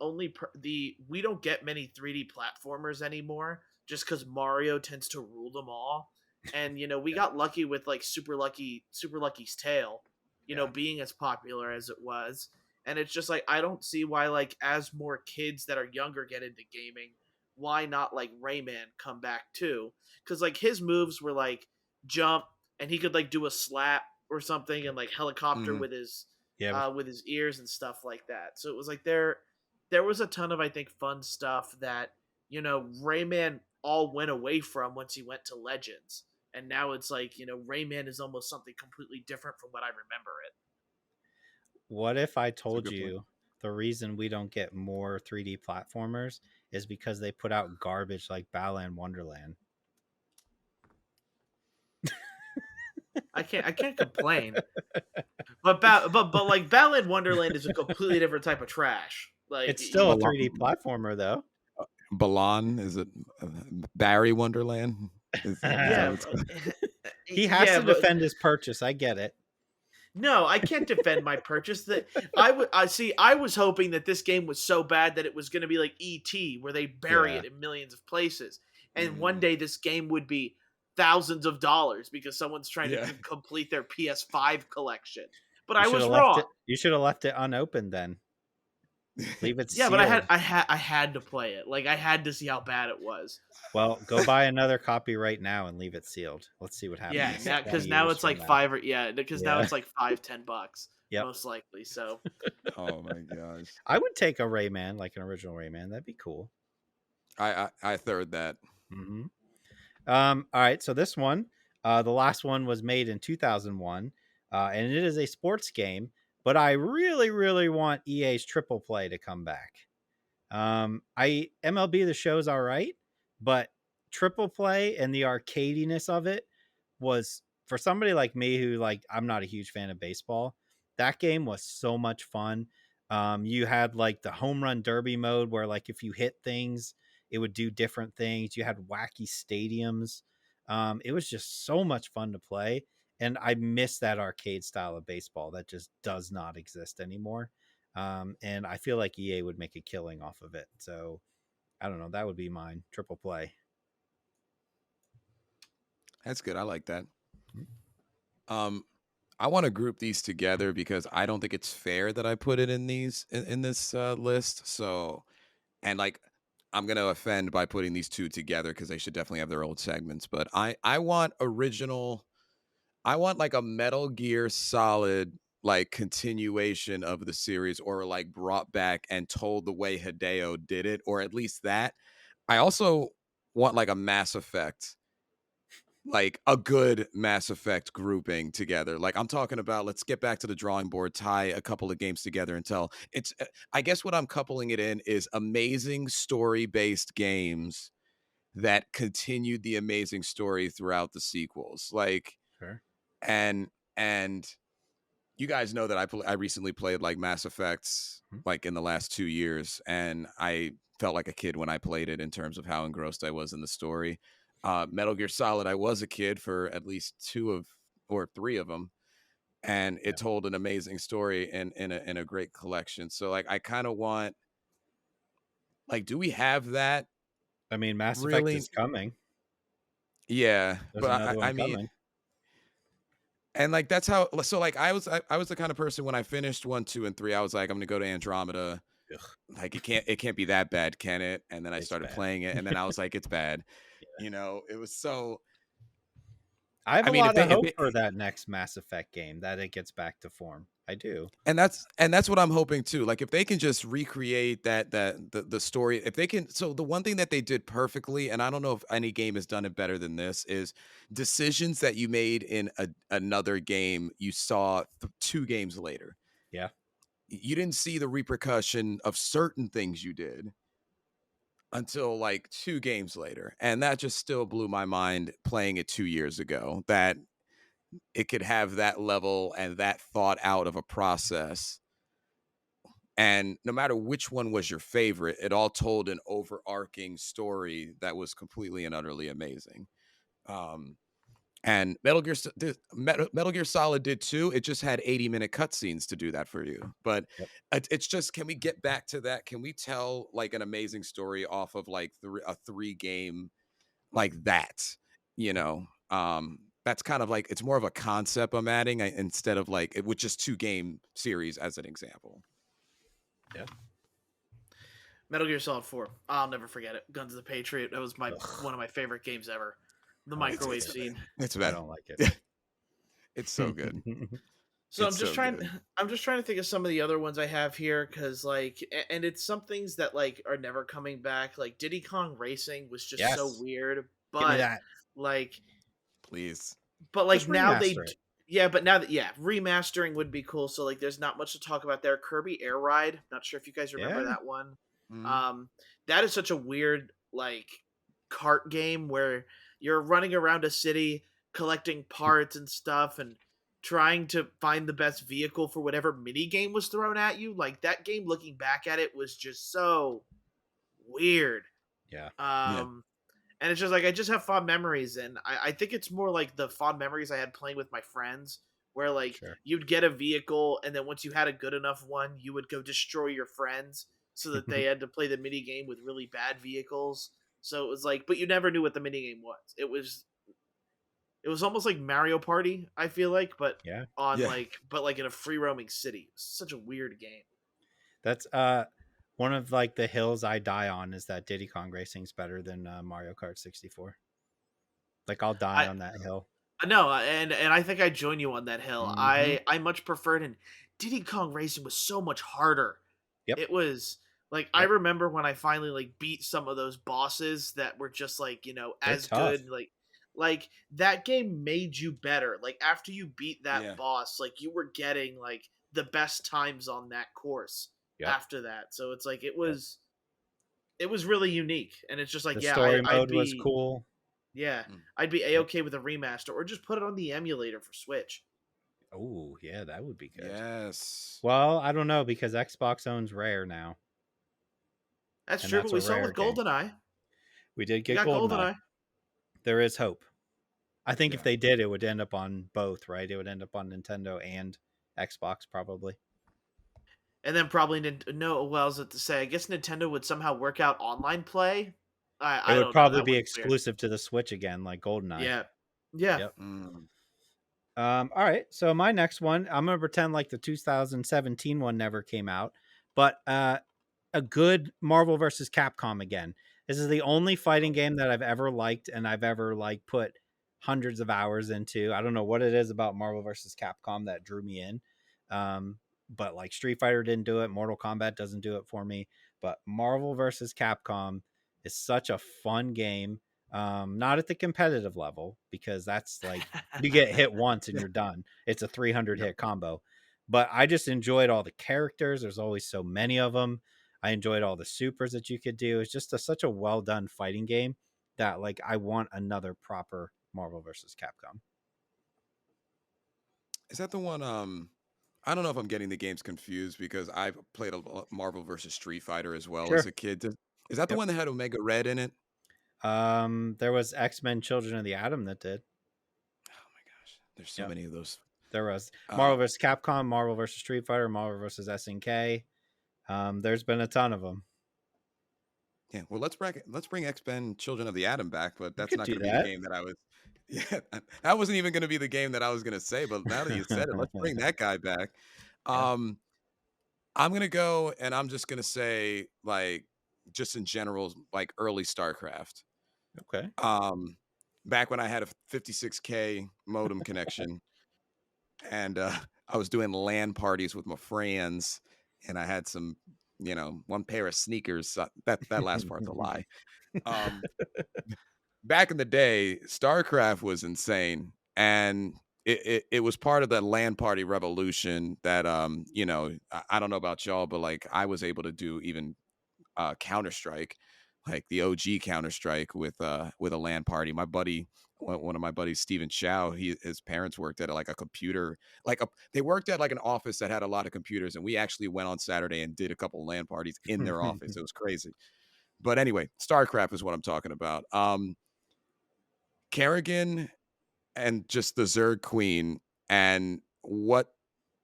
we don't get many 3D platformers anymore just cuz Mario tends to rule them all. And we Yeah. got lucky with like Super Lucky's Tale, Yeah. being as popular as it was. And it's just like I don't see why like as more kids that are younger get into gaming, why not like Rayman come back too? Cuz like his moves were like jump and he could like do a slap or something and like helicopter Mhm. Yeah. with his ears and stuff like that. So it was like there was a ton of I think fun stuff that Rayman all went away from once he went to Legends, and now it's like Rayman is almost something completely different from what I remember it. What if I That's a told good point. you the reason we don't get more 3D platformers is because they put out garbage like Balan Wonderland. I can't complain. But like Balan Wonderland is a completely different type of trash. Like It's still a Balan, 3D platformer though. Balan is it Barry Wonderland? Is that yeah, what's called? He has yeah, to but defend his purchase. I get it. no, I can't defend my purchase. That I see. I was hoping that this game was so bad that it was going to be like ET, where they bury Yeah. it in millions of places, and one Mm. day this game would be thousands of dollars because someone's trying Yeah. to complete their PS5 collection. But You I should was have left wrong. it. You should have left it unopened then. Leave it Yeah, sealed. but I had to play it. Like I had to see how bad it was. Well, go buy another copy right now and leave it sealed. Let's see what happens. Yeah, now 20 because now years it's from like now. five or because now Yeah. it's like $5-10 Yep. most likely. So Oh my gosh. I would take a Rayman, like an original Rayman. That'd be cool. I third that. Mm-hmm. All right, so this one, the last one was made in 2001, and it is a sports game. But I really, really want EA's Triple Play to come back. MLB The Show's all right, but Triple Play and the arcadiness of it was, for somebody like me who, like, I'm not a huge fan of baseball, that game was so much fun. You had like the home run derby mode where, like, if you hit things, it would do different things. You had wacky stadiums. It was just so much fun to play. And I miss that arcade style of baseball that just does not exist anymore. And I feel like EA would make a killing off of it. So I don't know. That would be mine. Triple Play. That's good. I like that. Mm-hmm. I want to group these together because I don't think it's fair that I put it in this list. So, and like, I'm gonna offend by putting these two together because they should definitely have their own segments. But I want original. I want like a Metal Gear Solid like continuation of the series, or like brought back and told the way Hideo did it, or at least that. I also want like a Mass Effect, like a good Mass Effect grouping together. Like I'm talking about, let's get back to the drawing board, tie a couple of games together until it's I guess what I'm coupling it in is amazing story-based games that continued the amazing story throughout the sequels. Like Sure. and you guys know that I recently played like Mass Effects Mhm. like in the last 2 years, and I felt like a kid when I played it in terms of how engrossed I was in the story. Metal Gear Solid, I was a kid for at least 2 of or 3 of them, and Yeah. it told an amazing story in a great collection. So like I kind of want, like, do we have that I mean, Mass Effect really? is coming. Yeah, There's but another one I mean, coming. and like that's how, so like I was the kind of person when I finished 1, 2, and 3, I was like, I'm gonna go to Andromeda. Ugh, Like it can't be that bad, can it? And then I it's started bad. playing it, and then I was like, it's bad. Yeah. You know, it was so. I have I a mean, lot of hope for that next Mass Effect game, that it gets back to form. I do. and that's what I'm hoping too. Like if they can just recreate the story, if they can. So the one thing that they did perfectly, and I don't know if any game has done it better than this, is decisions that you made in another game you saw 2 games later. Yeah. You didn't see the repercussion of certain things you did until like 2 games later, and that just still blew my mind playing it 2 years ago, that it could have that level and that thought out of a process. And no matter which one was your favorite, it all told an overarching story that was completely and utterly amazing. Um, and Metal Gear Solid did too. It just had 80-minute cutscenes to do that for you. But Yep. it's just, can we get back to that? Can we tell like an amazing story off of like a 3 game like that? You know, that's kind of like, it's more of a concept I'm adding instead of like it with just 2 game series as an example. Yeah. Metal Gear Solid 4. I'll never forget it. Guns of the Patriot. That was one of my favorite games ever. The microwave scene. It's I bad. don't like it. It's so good. So It's so good. I'm just trying to think of some of the other ones I have here, because like, and it's some things that like are never coming back. Like Diddy Kong Racing was just so Yes. weird, Give me but that. like, Please. but like Just now remaster it. Yeah, but now that remastering would be cool. So like, there's not much to talk about there. Kirby Air Ride. Not sure if you guys remember Yeah. that one. Mhm. Um, that is such a weird like kart game where you're running around a city collecting parts and stuff and trying to find the best vehicle for whatever mini game was thrown at you. Like that game, looking back at it, was just so weird. Yeah. Yeah. Um, and it's just like I just have fond memories, and I think it's more like the fond memories I had playing with my friends, where like Sure. you'd get a vehicle, and then once you had a good enough one, you would go destroy your friends so that they had to play the mini game with really bad vehicles. So it was like, but you never knew what the mini game was. It was almost like Mario Party, I feel like, but Yeah. on Yeah. but like in a free roaming city. It was such a weird game. That's one of like the hills I die on is that Diddy Kong Racing's better than Mario Kart 64. Like I'll die I on that hill. No, and I think I join you on that hill. Mm-hmm. I much preferred, and Diddy Kong Racing was so much harder. Yep. It was like I Yep. remember when I finally like beat some of those bosses that were just like, They're as tough. good. Like that game made you better. Like after you beat that Yeah. boss, like you were getting like the best times on that course Yep. after that. So it's like Yep. it was really unique, and it's just like, The yeah, story I'd mode was be cool. yeah, Mm. I'd be Yep. a-okay with a remaster, or just put it on the emulator for Switch. Oh, yeah, that would be good. Yes. Well, I don't know because Xbox owns Rare now, That's and true, that's but a we saw Rare with game. GoldenEye. We did We get got GoldenEye. GoldenEye. There is hope. I think if Yeah. they did, it would end up on both, right? It would end up on Nintendo and Xbox, probably. And then probably no. Well, I was to say, I guess Nintendo would somehow work out online play. It I would don't know. probably That be would be weird. exclusive to the Switch again, like GoldenEye. Yeah, yeah. Yep. Mm. All right. So my next one, I'm gonna pretend like the 2017 one never came out, but a good Marvel versus Capcom again. This is the only fighting game that I've ever liked and I've ever like put hundreds of hours into. I don't know what it is about Marvel versus Capcom that drew me in. But like Street Fighter didn't do it, Mortal Kombat doesn't do it for me, but Marvel versus Capcom is such a fun game. Not at the competitive level because that's like you get hit once and Yeah. you're done. It's a 300 Yep. hit combo. But I just enjoyed all the characters. There's always so many of them. I enjoyed all the supers that you could do. It's just such a well done fighting game that like I want another proper Marvel versus Capcom. Is that the one? I don't know if I'm getting the games confused because I've played a lot Marvel versus Street Fighter as well as Sure. a kid. Is that the Yep. one that had Omega Red in it? There was X-Men Children of the Atom that did. Oh my gosh, there's so Yep. many of those. There was Uh, Marvel vs. Capcom, Marvel vs. Street Fighter, Marvel vs. SNK. There's been a ton of them. yeah, well, let's bring X-Men Children of the Atom back, but You that's could not do going to be the that. game that I was. Yeah, that wasn't even going to be the game that I was going to say. But now that you said it, let's bring that guy back. Yeah. Um, I'm gonna go and I'm just gonna say like just in general like early StarCraft. Okay. Um, back when I had a 56K modem connection and I was doing LAN parties with my friends and I had some, one pair of sneakers. That last part's a lie. Um, back in the day, StarCraft was insane, and it was part of that LAN party revolution that I don't know about y'all, but like I was able to do even Counter Strike, like the OG Counter Strike with a LAN party. My buddy, one of my buddies, Steven Chow, his parents worked at like a computer, they worked at like an office that had a lot of computers, and we actually went on Saturday and did a couple LAN parties in their office. It was crazy. But anyway, StarCraft is what I'm talking about. Kerrigan and just the Zerg Queen and what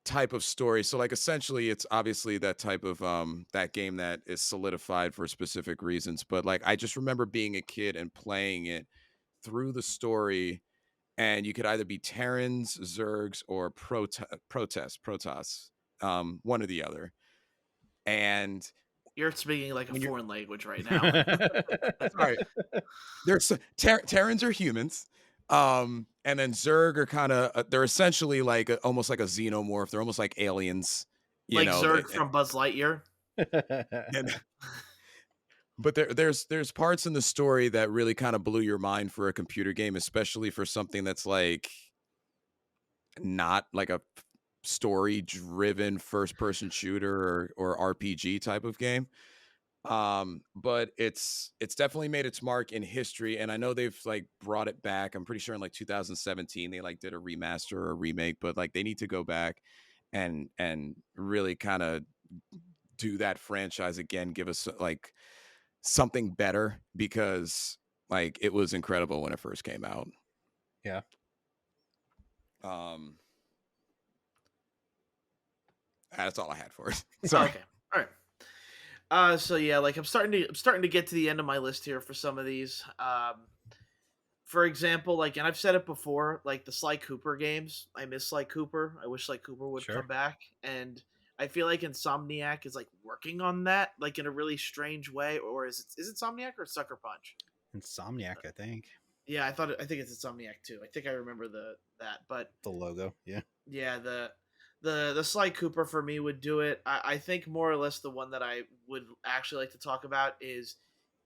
type of story. So like essentially it's obviously that type of that game that is solidified for specific reasons. But like I just remember being a kid and playing it through the story, and you could either be Terrans, Zergs, or Protoss, one or the other. And You're speaking like a when you're foreign language right now. sorry, there's Terrans are humans. And then Zerg are kind of they're essentially like almost like a xenomorph. They're almost like aliens, you Like know. Zerg from Buzz Lightyear. And but there's parts in the story that really kind of blew your mind for a computer game, especially for something that's like not like a story driven first person shooter or RPG type of game. But it's definitely made its mark in history, and I know they've like brought it back. I'm pretty sure in like 2017 they like did a remaster or a remake, but like they need to go back and really kind of do that franchise again, give us like something better, because like it was incredible when it first came out. Yeah. Um that's all I had for it. Oh, Sorry. okay. All right. So yeah, like I'm starting to get to the end of my list here for some of these. For example, like, and I've said it before, like the Sly Cooper games. I miss Sly Cooper. I wish Sly Cooper would Sure. come back, and I feel like Insomniac is like working on that, like in a really strange way. Or is it Insomniac or Sucker Punch? Insomniac, I think. Yeah, I think it's Insomniac too. I think I remember that, but The logo. Yeah. yeah, the Sly Cooper for me would do it. I think more or less the one that I would actually like to talk about is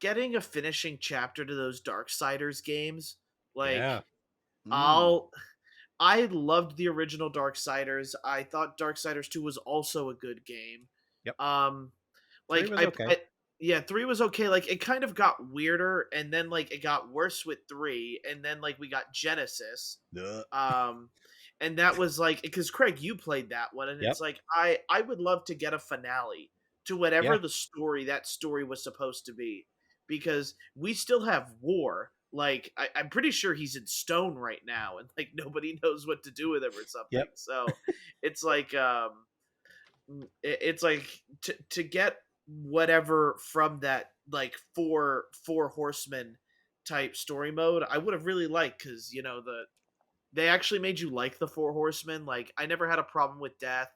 getting a finishing chapter to those Darksiders games. Like, Yeah. Mm. I'll I loved the original Darksiders. I thought Darksiders 2 was also a good game. Yep. Um Three like was okay. yeah, 3 was okay. Like it kind of got weirder and then like it got worse with 3 and then like we got Genesis. Duh. Um and that was like cuz Craig you played that one and Yep. it's like I would love to get a finale to whatever Yeah. that story was supposed to be because we still have war. Like I'm pretty sure he's in stone right now and like nobody knows what to do with him or something. Yep. So it's like it's like to get whatever from that like four horsemen type story mode I would have really liked because you know they actually made you like the four horsemen. Like I never had a problem with death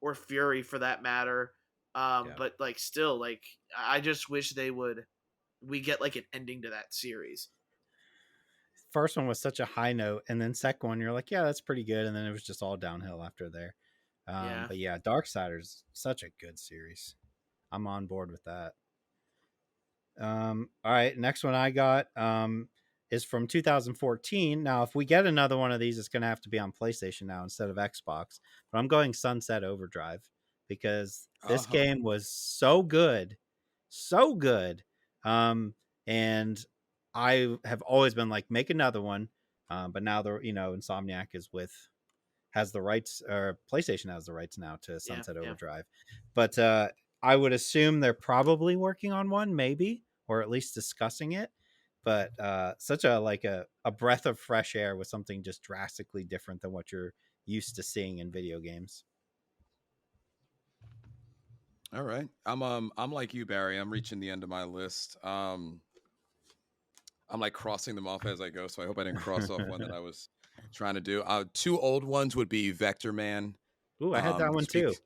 or fury for that matter, Yeah. but like still like I just wish we get like an ending to that series. First one was such a high note, and then second one, you're like, yeah, that's pretty good, and then it was just all downhill after there. Yeah. But yeah, Darksiders, such a good series. I'm on board with that. All right, next one I got is from 2014. Now, if we get another one of these, it's going to have to be on PlayStation now instead of Xbox. But I'm going Sunset Overdrive because this Uh-huh. game was so good, so good. And I have always been like, make another one. But now the Insomniac is with has the rights, or PlayStation has the rights now to Yeah. Sunset Yeah. Overdrive. But I would assume they're probably working on one, maybe, or at least discussing it. But such a breath of fresh air with something just drastically different than what you're used to seeing in video games. All right. I'm like you, Barry. I'm reaching the end of my list. I'm like crossing them off as I go, so I hope I didn't cross off one that I was trying to do. Two old ones would be Vector Man. Ooh, I had that one too. Speak.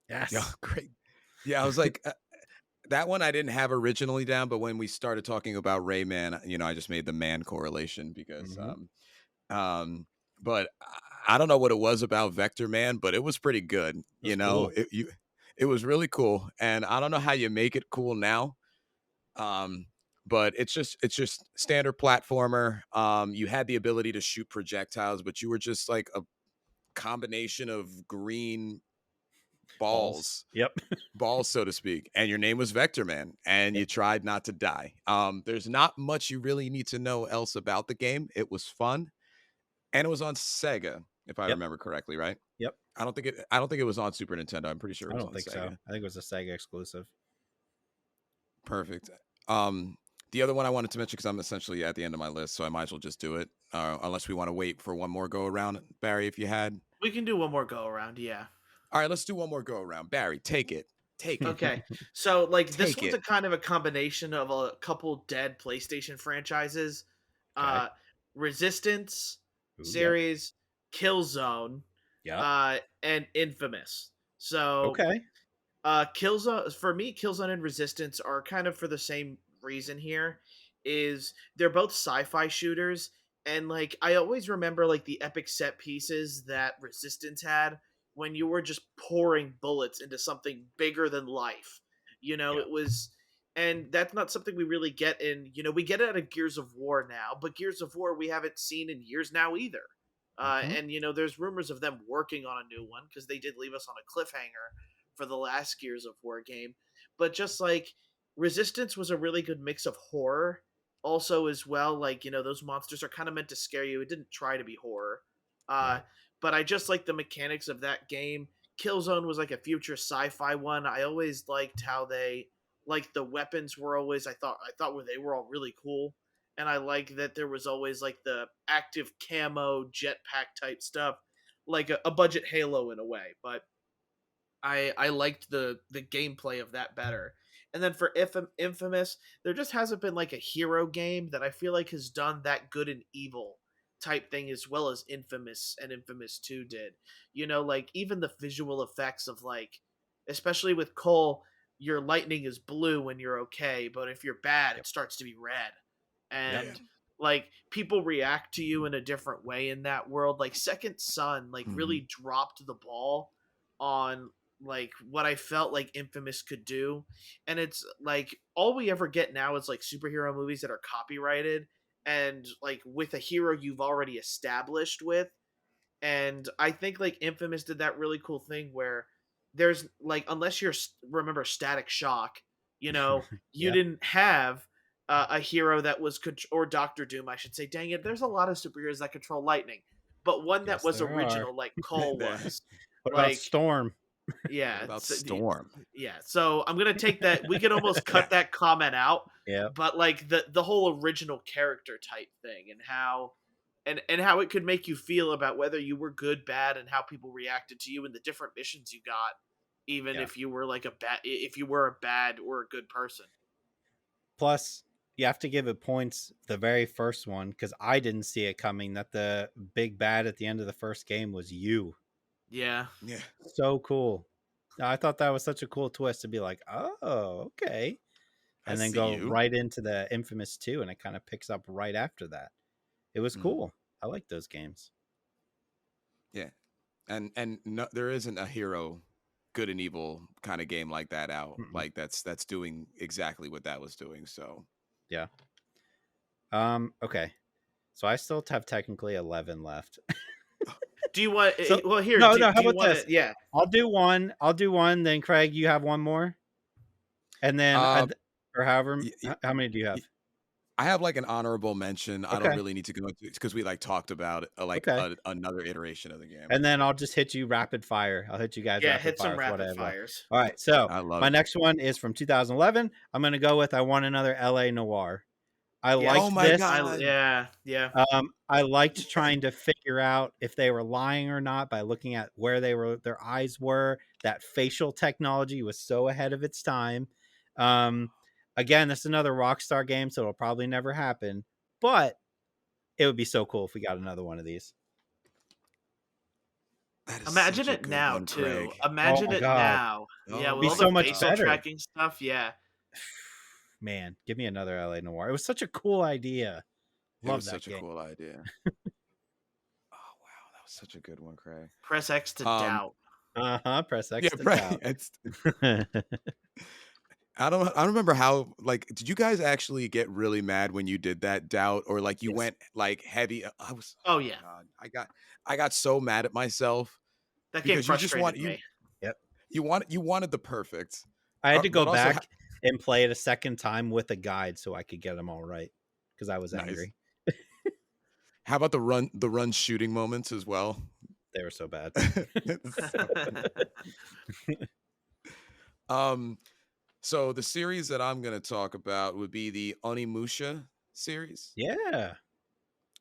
Yeah, Yes. great. Yeah, I was like that one I didn't have originally down, but when we started talking about Rayman, I just made the man correlation because Mm-hmm. um but I don't know what it was about Vector Man, but it was pretty good. That's cool. It was really cool, and I don't know how you make it cool now. Um, but it's just standard platformer. You had the ability to shoot projectiles, but you were just like a combination of green Balls. balls, Yep. so to speak, and your name was Vector Man, and Yep. you tried not to die. There's not much you really need to know else about the game. It was fun, and it was on Sega, if I Yep. remember correctly, right? Yep. I don't think it was on Super Nintendo. I'm pretty sure it I was don't on think so. Sega. I think it was a Sega exclusive. Perfect. The other one I wanted to mention, because I'm essentially at the end of my list, so I might as well just do it. Unless we want to wait for one more go around, Barry, if you had. We can do one more go around, yeah. All right, let's do one more go around. Barry, take it. Take it. Okay. So like this Take one's a it. kind of a combination of a couple dead PlayStation franchises. Okay. Uh Resistance Ooh, yep. series, Killzone, Yep. and Infamous. So Okay. Killzone for me, Killzone and Resistance are kind of for the same reason here. Is they're both sci-fi shooters, and like I always remember like the epic set pieces that Resistance had when you were just pouring bullets into something bigger than life. You know, Yeah. it was, and that's not something we really get in. We get it out of Gears of War now, but Gears of War we haven't seen in years now either. And there's rumors of them working on a new one because they did leave us on a cliffhanger for the last Gears of War game. But just like Resistance was a really good mix of horror, also as well. Like those monsters are kind of meant to scare you. It didn't try to be horror. Uh, Right. but I just like the mechanics of that game. Killzone was like a future sci-fi one. I always liked how they like the weapons were always I thought they were all really cool, and I like that there was always like the active camo jetpack type stuff, like a budget Halo in a way. But I liked the gameplay of that better. And then for Infamous, there just hasn't been like a hero game that I feel like has done that good and evil type thing as well as Infamous and Infamous 2 did. Like even the visual effects of like, especially with Cole, your lightning is blue when you're okay, but if you're bad, Yep. it starts to be red. Yep. And like people react to you in a different way in that world. Like Second Son like Mhm. really dropped the ball on like what I felt like Infamous could do. And it's like all we ever get now is like superhero movies that are copyrighted and like with a hero you've already established with. And I think like Infamous did that really cool thing where there's like unless you're remember Static Shock, you Yeah. didn't have a hero that was or Doctor Doom, I should say. Dang it, there's a lot of superheroes that control lightning, but one that Yes, was there are. original like Cole There. was. What about Like Storm? What yeah, about Storm? yeah. So I'm gonna take that. We could almost cut that comment out, Yep. but like the whole original character type thing and how and how it could make you feel about whether you were good, bad, and how people reacted to you and the different missions you got, even Yeah. if you were like if you were a bad or a good person. Plus, you have to give it points the very first one because I didn't see it coming that the big bad at the end of the first game was you. Yeah. Yeah. So cool. I thought that was such a cool twist to be like, oh, okay. I And then see go you. right into the Infamous 2 and it kind of picks up right after that. It was Mhm. cool. I like those games. Yeah. And no, there isn't a hero good and evil kind of game like that out. Mm-mm. Like that's doing exactly what that was doing. So Yeah. Okay. So I still have technically 11 left. Do you want? So Well, here. no, Do, no, how do you about want this? to? Yeah. I'll do one. Then Craig, you have one more. And then uh or however y- y- how many do you y- have? I have like an honorable mention. I don't Okay. really need to go into it because we like talked about it, like Okay. another iteration of the game. And then I'll just hit you rapid fire. I'll hit you guys Yeah. rapid Hit fire some with what I rapid have left. fires. All right. So I love my it. next one is from 2011. I'm going to go with I Want Another LA Noir. I Yeah. Oh liked my this. god. Yeah. I liked trying to figure out if they were lying or not by looking at where their eyes were. That facial technology was so ahead of its time. Um, Again, this is another Rockstar game, so it'll probably never happen. But it would be so cool if we got another one of these. That is Imagine such a it good now one, too. Craig. Oh Imagine my it god, now. Yeah, Oh with be all my the so much facial god. better. tracking stuff. Yeah. Man, give me another LA Noir. It was such a cool idea. It Love was that such a game. cool idea. Oh wow, that was such a good one, Craig. Press X to Um, doubt. Press yeah, X to right. doubt. I don't remember how, like, did you guys actually get really mad when you did that doubt, or like you Yes. went like heavy? Oh Oh my yeah, god, I got so mad at myself that game because you just frustrated me. Yep. you wanted the perfect. I had to go But also back and play it a second time with a guide so I could get them all right because I was nice. angry. How about the run shooting moments as well? They were so bad. It's so bad. Um, so the series that I'm gonna talk about would be the Onimusha series. Yeah.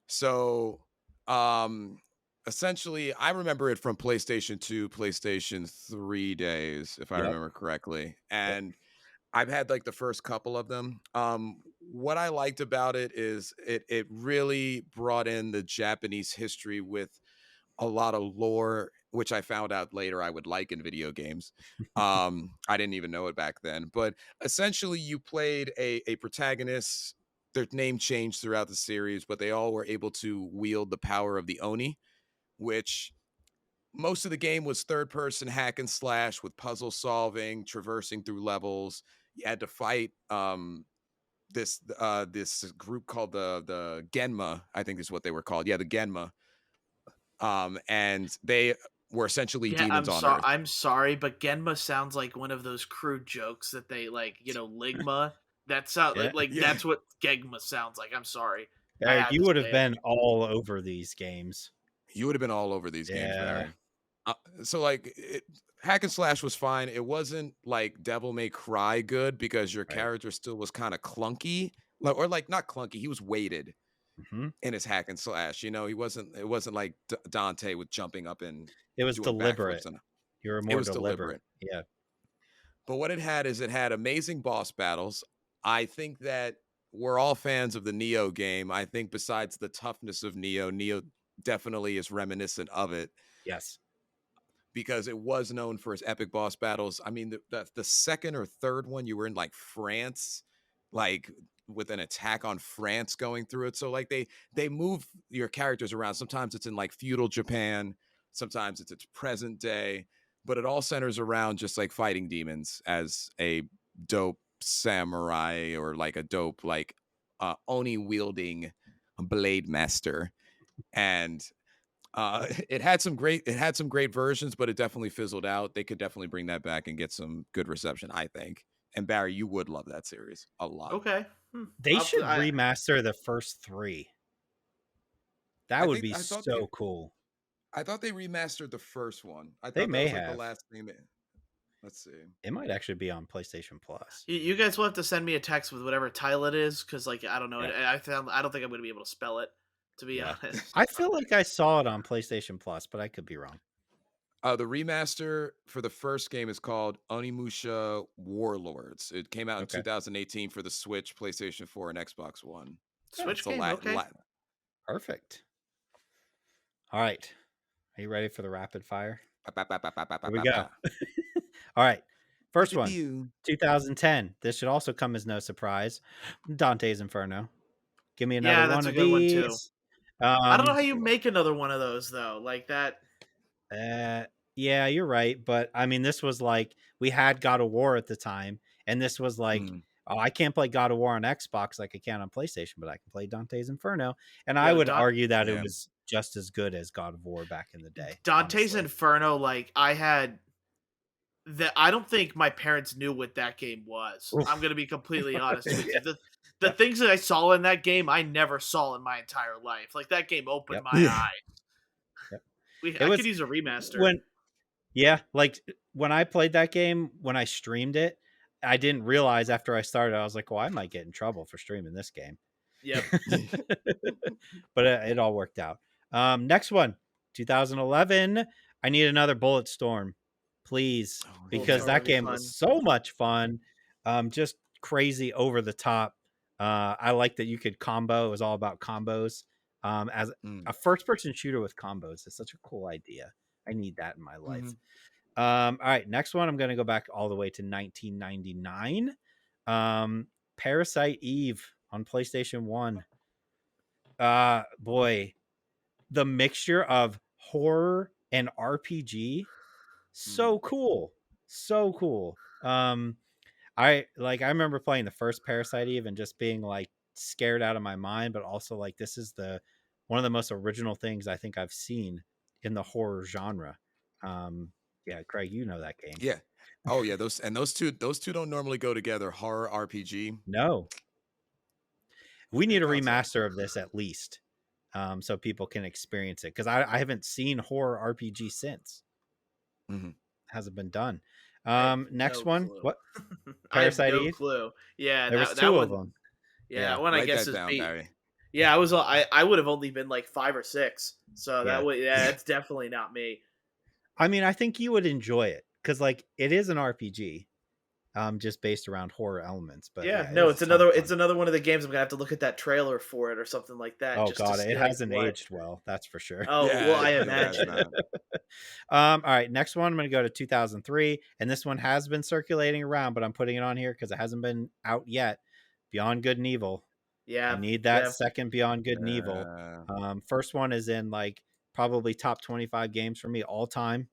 So, um, essentially, I remember it from PlayStation 2, PlayStation 3 days, if I Yep. remember correctly. Yep. And I've had like the first couple of them. What I liked about it is it really brought in the Japanese history with a lot of lore, which I found out later I would like in video games. I didn't even know it back then. But essentially, you played a protagonist. Their name changed throughout the series, but they all were able to wield the power of the Oni, which most of the game was third person hack and slash with puzzle solving, traversing through levels. You had to fight this group called the Genma, I think is what they were called. Yeah, the Genma. and they were essentially Yeah, demons on Earth. I'm sorry, but Genma sounds like one of those crude jokes that they like, Ligma. That sound Yeah. like Yeah, that's what Gegma sounds like. I'm sorry. I Eric, had you to would have say it. been all over these games. you would have been all over these games, Yeah. Barry. So like hack and slash was fine. It wasn't like Devil May Cry good because your Right. character still was kind of clunky, or like not clunky. He was weighted Hmm. in his hack and slash. He wasn't. It wasn't like Dante with jumping up and It was doing backflips, deliberate. and You were it more was deliberate. deliberate. Yeah. But what it had is it had amazing boss battles. I think that we're all fans of the Neo game. I think besides the toughness of Neo definitely is reminiscent of it Yes. because it was known for its epic boss battles. I mean, the second or third one, you were in like France, like with an attack on France going through it. So like they move your characters around. Sometimes it's in like feudal Japan, sometimes it's present day, but it all centers around just like fighting demons as a dope samurai or like a dope like oni wielding blade master. And it had some great versions, but it definitely fizzled out. They could definitely bring that back and get some good reception, I think. And Barry, you would love that series a lot. Okay. They should remaster the first 3. That would be so cool. I thought they remastered the first one. I They thought that may was like the have. last thing. Let's see. It might actually be on PlayStation Plus. You guys will have to send me a text with whatever title it is, because like I don't know. Yeah. I don't think I'm going to be able to spell it. To be honest, I feel like I saw it on PlayStation Plus, but I could be wrong. The remaster for the first game is called Onimusha Warlords. It came out in 2018 for the Switch, PlayStation 4, and Xbox One. Switch game, okay. Perfect. All right. Are you ready for the rapid fire? Here we go. All right. First one, 2010. This should also come as no surprise. Dante's Inferno. Give me another one of these. One too. I don't know how you make another one of those though, like that. Yeah, you're right. But I mean, this was like we had God of War at the time, and this was like, oh, I can't play God of War on Xbox like I can on PlayStation, but I can play Dante's Inferno. And I would argue that it was just as good as God of War back in the day. Dante's Inferno, like I had that. I don't think my parents knew what that game was. Oof. I'm going to be completely honest with you. The things that I saw in that game, I never saw in my entire life. Like that game opened my eyes. I could use a remaster. Like when I played that game, when I streamed it, I didn't realize after I started, I was like, well, I might get in trouble for streaming this game. Yep. But it all worked out. Next one, 2011. I need another Bulletstorm, please, because that game was so much fun. Just crazy over the top. I like that you could combo. It was all about combos. As a first-person shooter with combos is such a cool idea. I need that in my life. All right, next one. I'm going to go back all the way to 1999. Parasite Eve on PlayStation 1. Boy, the mixture of horror and RPG, so cool. So cool. I remember playing the first Parasite Eve and just being like scared out of my mind, but also like this is one of the most original things I think I've seen in the horror genre. Yeah, Craig, you know that game. Yeah. Oh yeah, those two don't normally go together. Horror RPG. No. We need a remaster of this at least, so people can experience it, because I haven't seen horror RPG since. Hasn't been done. Next one. Clue. What? Parasite Eve? Clue. Yeah, there was two of them. Yeah, that one I guess is down, Barry. Yeah, I would have only been like 5 or 6, so that's definitely not me. I mean, I think you would enjoy it because like it is an RPG. Just based around horror elements, but it's another one of the games I'm gonna have to look at that trailer for it or something like that. Oh god, it hasn't aged well, that's for sure. Oh well, I imagine. All right, next one I'm gonna go to 2003, and this one has been circulating around, but I'm putting it on here because it hasn't been out yet. Beyond Good and Evil. Yeah, I need that second Beyond Good and Evil. First one is in like probably top 25 games for me all time.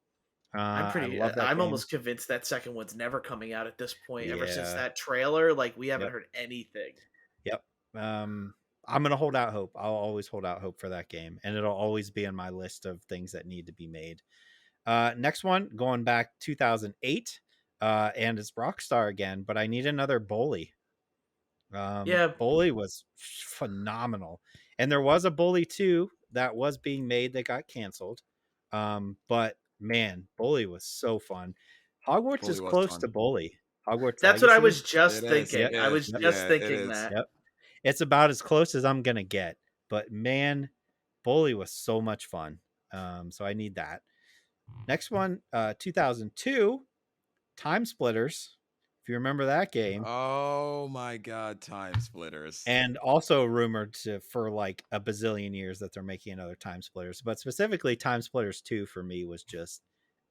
I'm almost convinced that second one's never coming out at this point. Ever since that trailer, like we haven't heard anything. Yep. I'm gonna hold out hope. I'll always hold out hope for that game, and it'll always be on my list of things that need to be made. Next one, going back 2008, and it's Rockstar again, but I need another Bully. Yeah, Bully was phenomenal, and there was a Bully 2 that was being made that got canceled. But man, Bully was so fun. Hogwarts Bully is was close to fun. Bully. Hogwarts that's what I was Legacy. It just is. thinking. Yep. I It was is. Yep. just Yeah, it thinking is. that. Yep. It's about as close as I'm gonna get. But man, Bully was so much fun. So I need that. Next one, 2002, Time Splitters. If you remember that game, Oh my God, Time Splitters. and also rumored for like a bazillion years that they're making another Time Splitters, but specifically Time Splitters 2 for me was just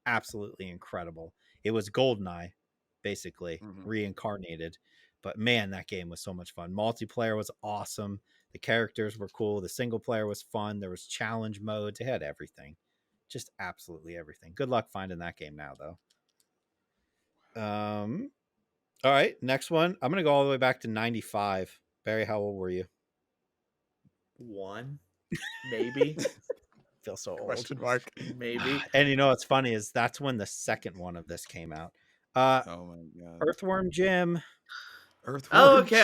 absolutely incredible. It was Goldeneye, basically Mhm. reincarnated, but man, that game was so much fun. Multiplayer was awesome. The characters were cool. The single player was fun. There was challenge modes. It had everything, just absolutely everything. Good luck finding that game now, though. All right, next one. I'm gonna go all the way back to '95. Barry, how old were you? One, maybe, Feel so old. Question mark. maybe. And you know what's funny is that's when the second one of this came out. Uh Oh my God. Earthworm Jim. Oh, Earthworm okay.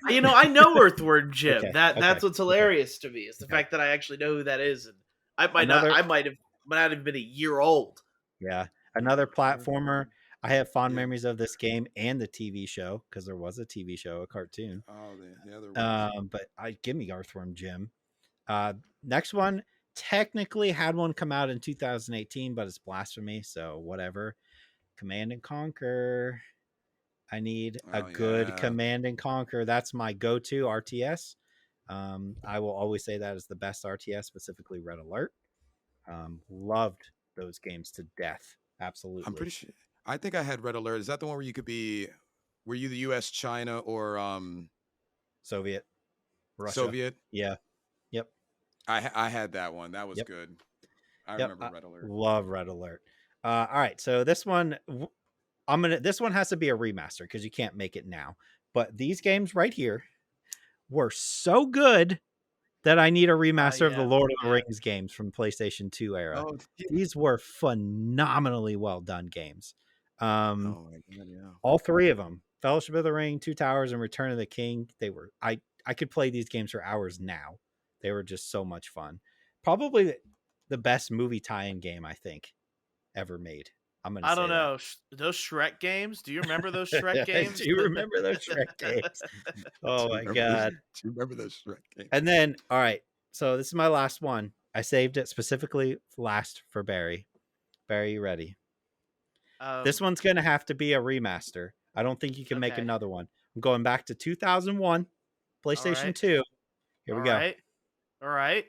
Jim. I know Earthworm Jim. Okay, That's okay, what's okay, hilarious to me is the okay. fact that I actually know who that is, and I might not. Another, I might not have been a year old. yeah, another platformer. Earthworm. I have fond Yeah. memories of this game and the TV show because there was a TV show, a cartoon. Oh, the other was. But I give me Earthworm Jim. Next one technically had one come out in 2018, but it's blasphemy, so whatever. Command and Conquer. I need a Oh good yeah. Command and Conquer. That's my go-to RTS. I will always say that is the best RTS, specifically Red Alert. Loved those games to death. I'm Absolutely. pretty sure. I think I had Red Alert. Is that the one where you could be? Were you the U.S., China, or Soviet, Russia. Soviet? Yeah. Yep. I had that one. That was Yep. good. I Yep. remember Red Alert. Love Red Alert. All right. So this one, this one has to be a remaster because you can't make it now. But these games right here were so good that I need a remaster of the Yeah, Lord of the yeah. Rings games from PlayStation 2 era. Oh yeah. These were phenomenally well done games. Oh my God, yeah. All three of them, Fellowship of the Ring, Two Towers, and Return of the King, they were I could play these games for hours now. They were just so much fun. Probably the best movie tie-in game I think ever made. I'm going to I say don't that. know those Shrek games. Do you remember those Shrek games? Do you remember those Shrek games? Oh my god. Do you remember those Shrek games? And then, all right. So this is my last one. I saved it specifically last for Barry. Barry, you ready? This one's going to have to be a remaster. I don't think you can make Okay. another one. I'm going back to 2001, PlayStation right. 2. Here we go. All right.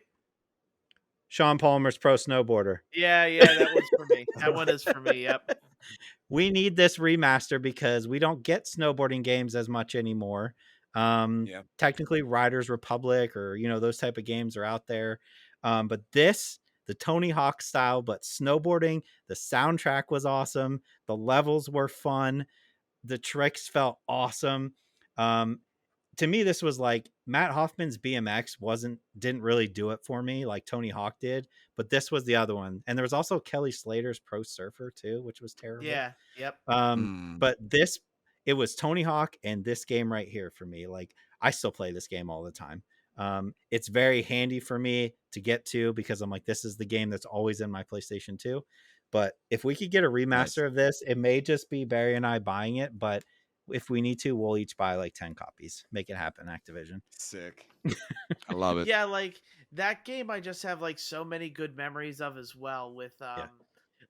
Sean Palmer's Pro Snowboarder. Yeah, that one's for me. That one is for me. Yep. We need this remaster because we don't get snowboarding games as much anymore. Yeah. Technically Riders Republic or, you know, those type of games are out there. But this, the Tony Hawk style, but snowboarding, the soundtrack was awesome. The levels were fun. The tricks felt awesome. To me, this was like Matt Hoffman's BMX didn't really do it for me like Tony Hawk did, but this was the other one. And there was also Kelly Slater's Pro Surfer too, which was terrible. Yeah. Yep. But it was Tony Hawk and this game right here for me. Like I still play this game all the time. It's very handy for me to get to because I'm like, this is the game that's always in my PlayStation 2. But if we could get a remaster Nice. of this, it may just be Barry and I buying it. But if we need to, we'll each buy like 10 copies. Make it happen, Activision. Sick. I love it. Yeah, like that game I just have like so many good memories of as well with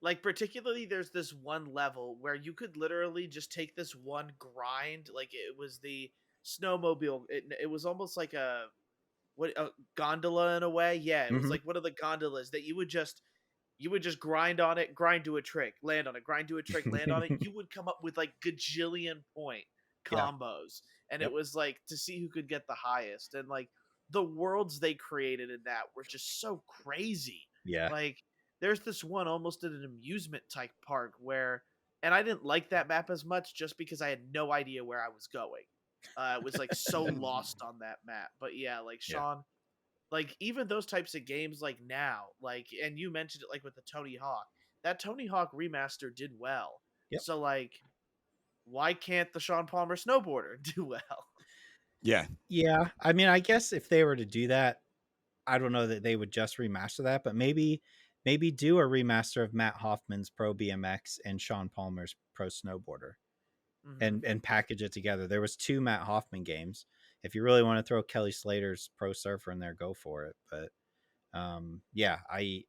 like particularly there's this one level where you could literally just take this one grind, like it was the snowmobile. It was almost like a gondola in a way. Yeah, it was like one of the gondolas that you would just grind on it, grind to a trick, land on it, grind to a trick, land on it. You would come up with like gajillion point Yeah. combos. And Yep. it was like to see who could get the highest. And like the worlds they created in that were just so crazy. Yeah. Like there's this one almost in an amusement type park where, and I didn't like that map as much just because I had no idea where I was going. It was like so lost on that map. But yeah, like Yeah. Sean, like even those types of games like now, like, and you mentioned it like with the Tony Hawk. That Tony Hawk remaster did well. Yep. So like why can't the Sean Palmer snowboarder do well? Yeah. Yeah, I mean, I guess if they were to do that, I don't know that they would just remaster that, but maybe do a remaster of Matt Hoffman's Pro BMX and Sean Palmer's Pro Snowboarder, Mm-hmm. and package it together. There was 2 Matt Hoffman games. If you really want to throw Kelly Slater's Pro Surfer in there, go for it. But yeah, I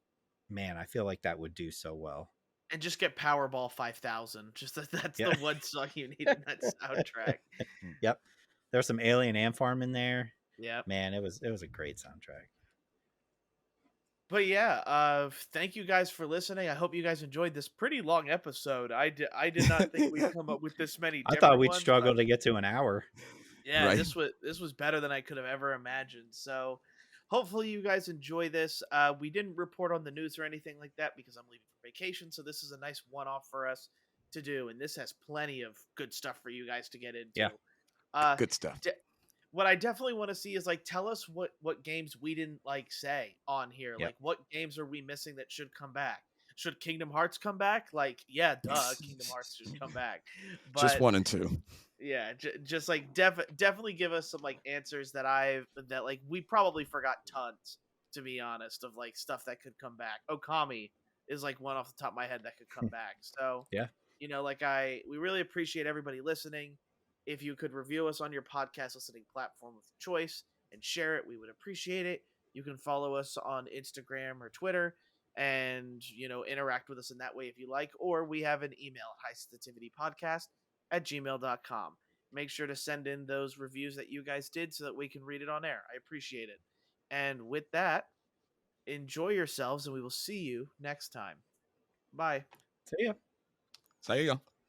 feel like that would do so well. And just get Powerball 5000. Just that's Yeah. the one song you need in that soundtrack. Yep. There's some Alien Ant Farm in there. Yep. Man, it was a great soundtrack. But yeah, thank you guys for listening. I hope you guys enjoyed this pretty long episode. I did not think we'd come up with this many I thought different we'd ones, struggle but to get to an hour. yeah, Right. this was better than I could have ever imagined. So hopefully you guys enjoy this. We didn't report on the news or anything like that because I'm leaving for vacation, so this is a nice one-off for us to do, and this has plenty of good stuff for you guys to get into. Yeah. Good stuff. What I definitely want to see is like tell us what games we didn't like say on here. Yep. Like what games are we missing that should come back? Should Kingdom Hearts come back? Like yeah, duh, Kingdom Hearts should come back. But Just 1 and 2. yeah, just like definitely give us some like answers that like we probably forgot tons, to be honest, of like stuff that could come back. Okami is like one off the top of my head that could come back. So Yeah. like we really appreciate everybody listening. If you could review us on your podcast listening platform of choice and share it, we would appreciate it. You can follow us on Instagram or Twitter and interact with us in that way if you like, or we have an email at highsensitivitypodcast@gmail.com. Make sure to send in those reviews that you guys did so that we can read it on air. I appreciate it. And with that, enjoy yourselves and we will see you next time. Bye. See ya. So there you go.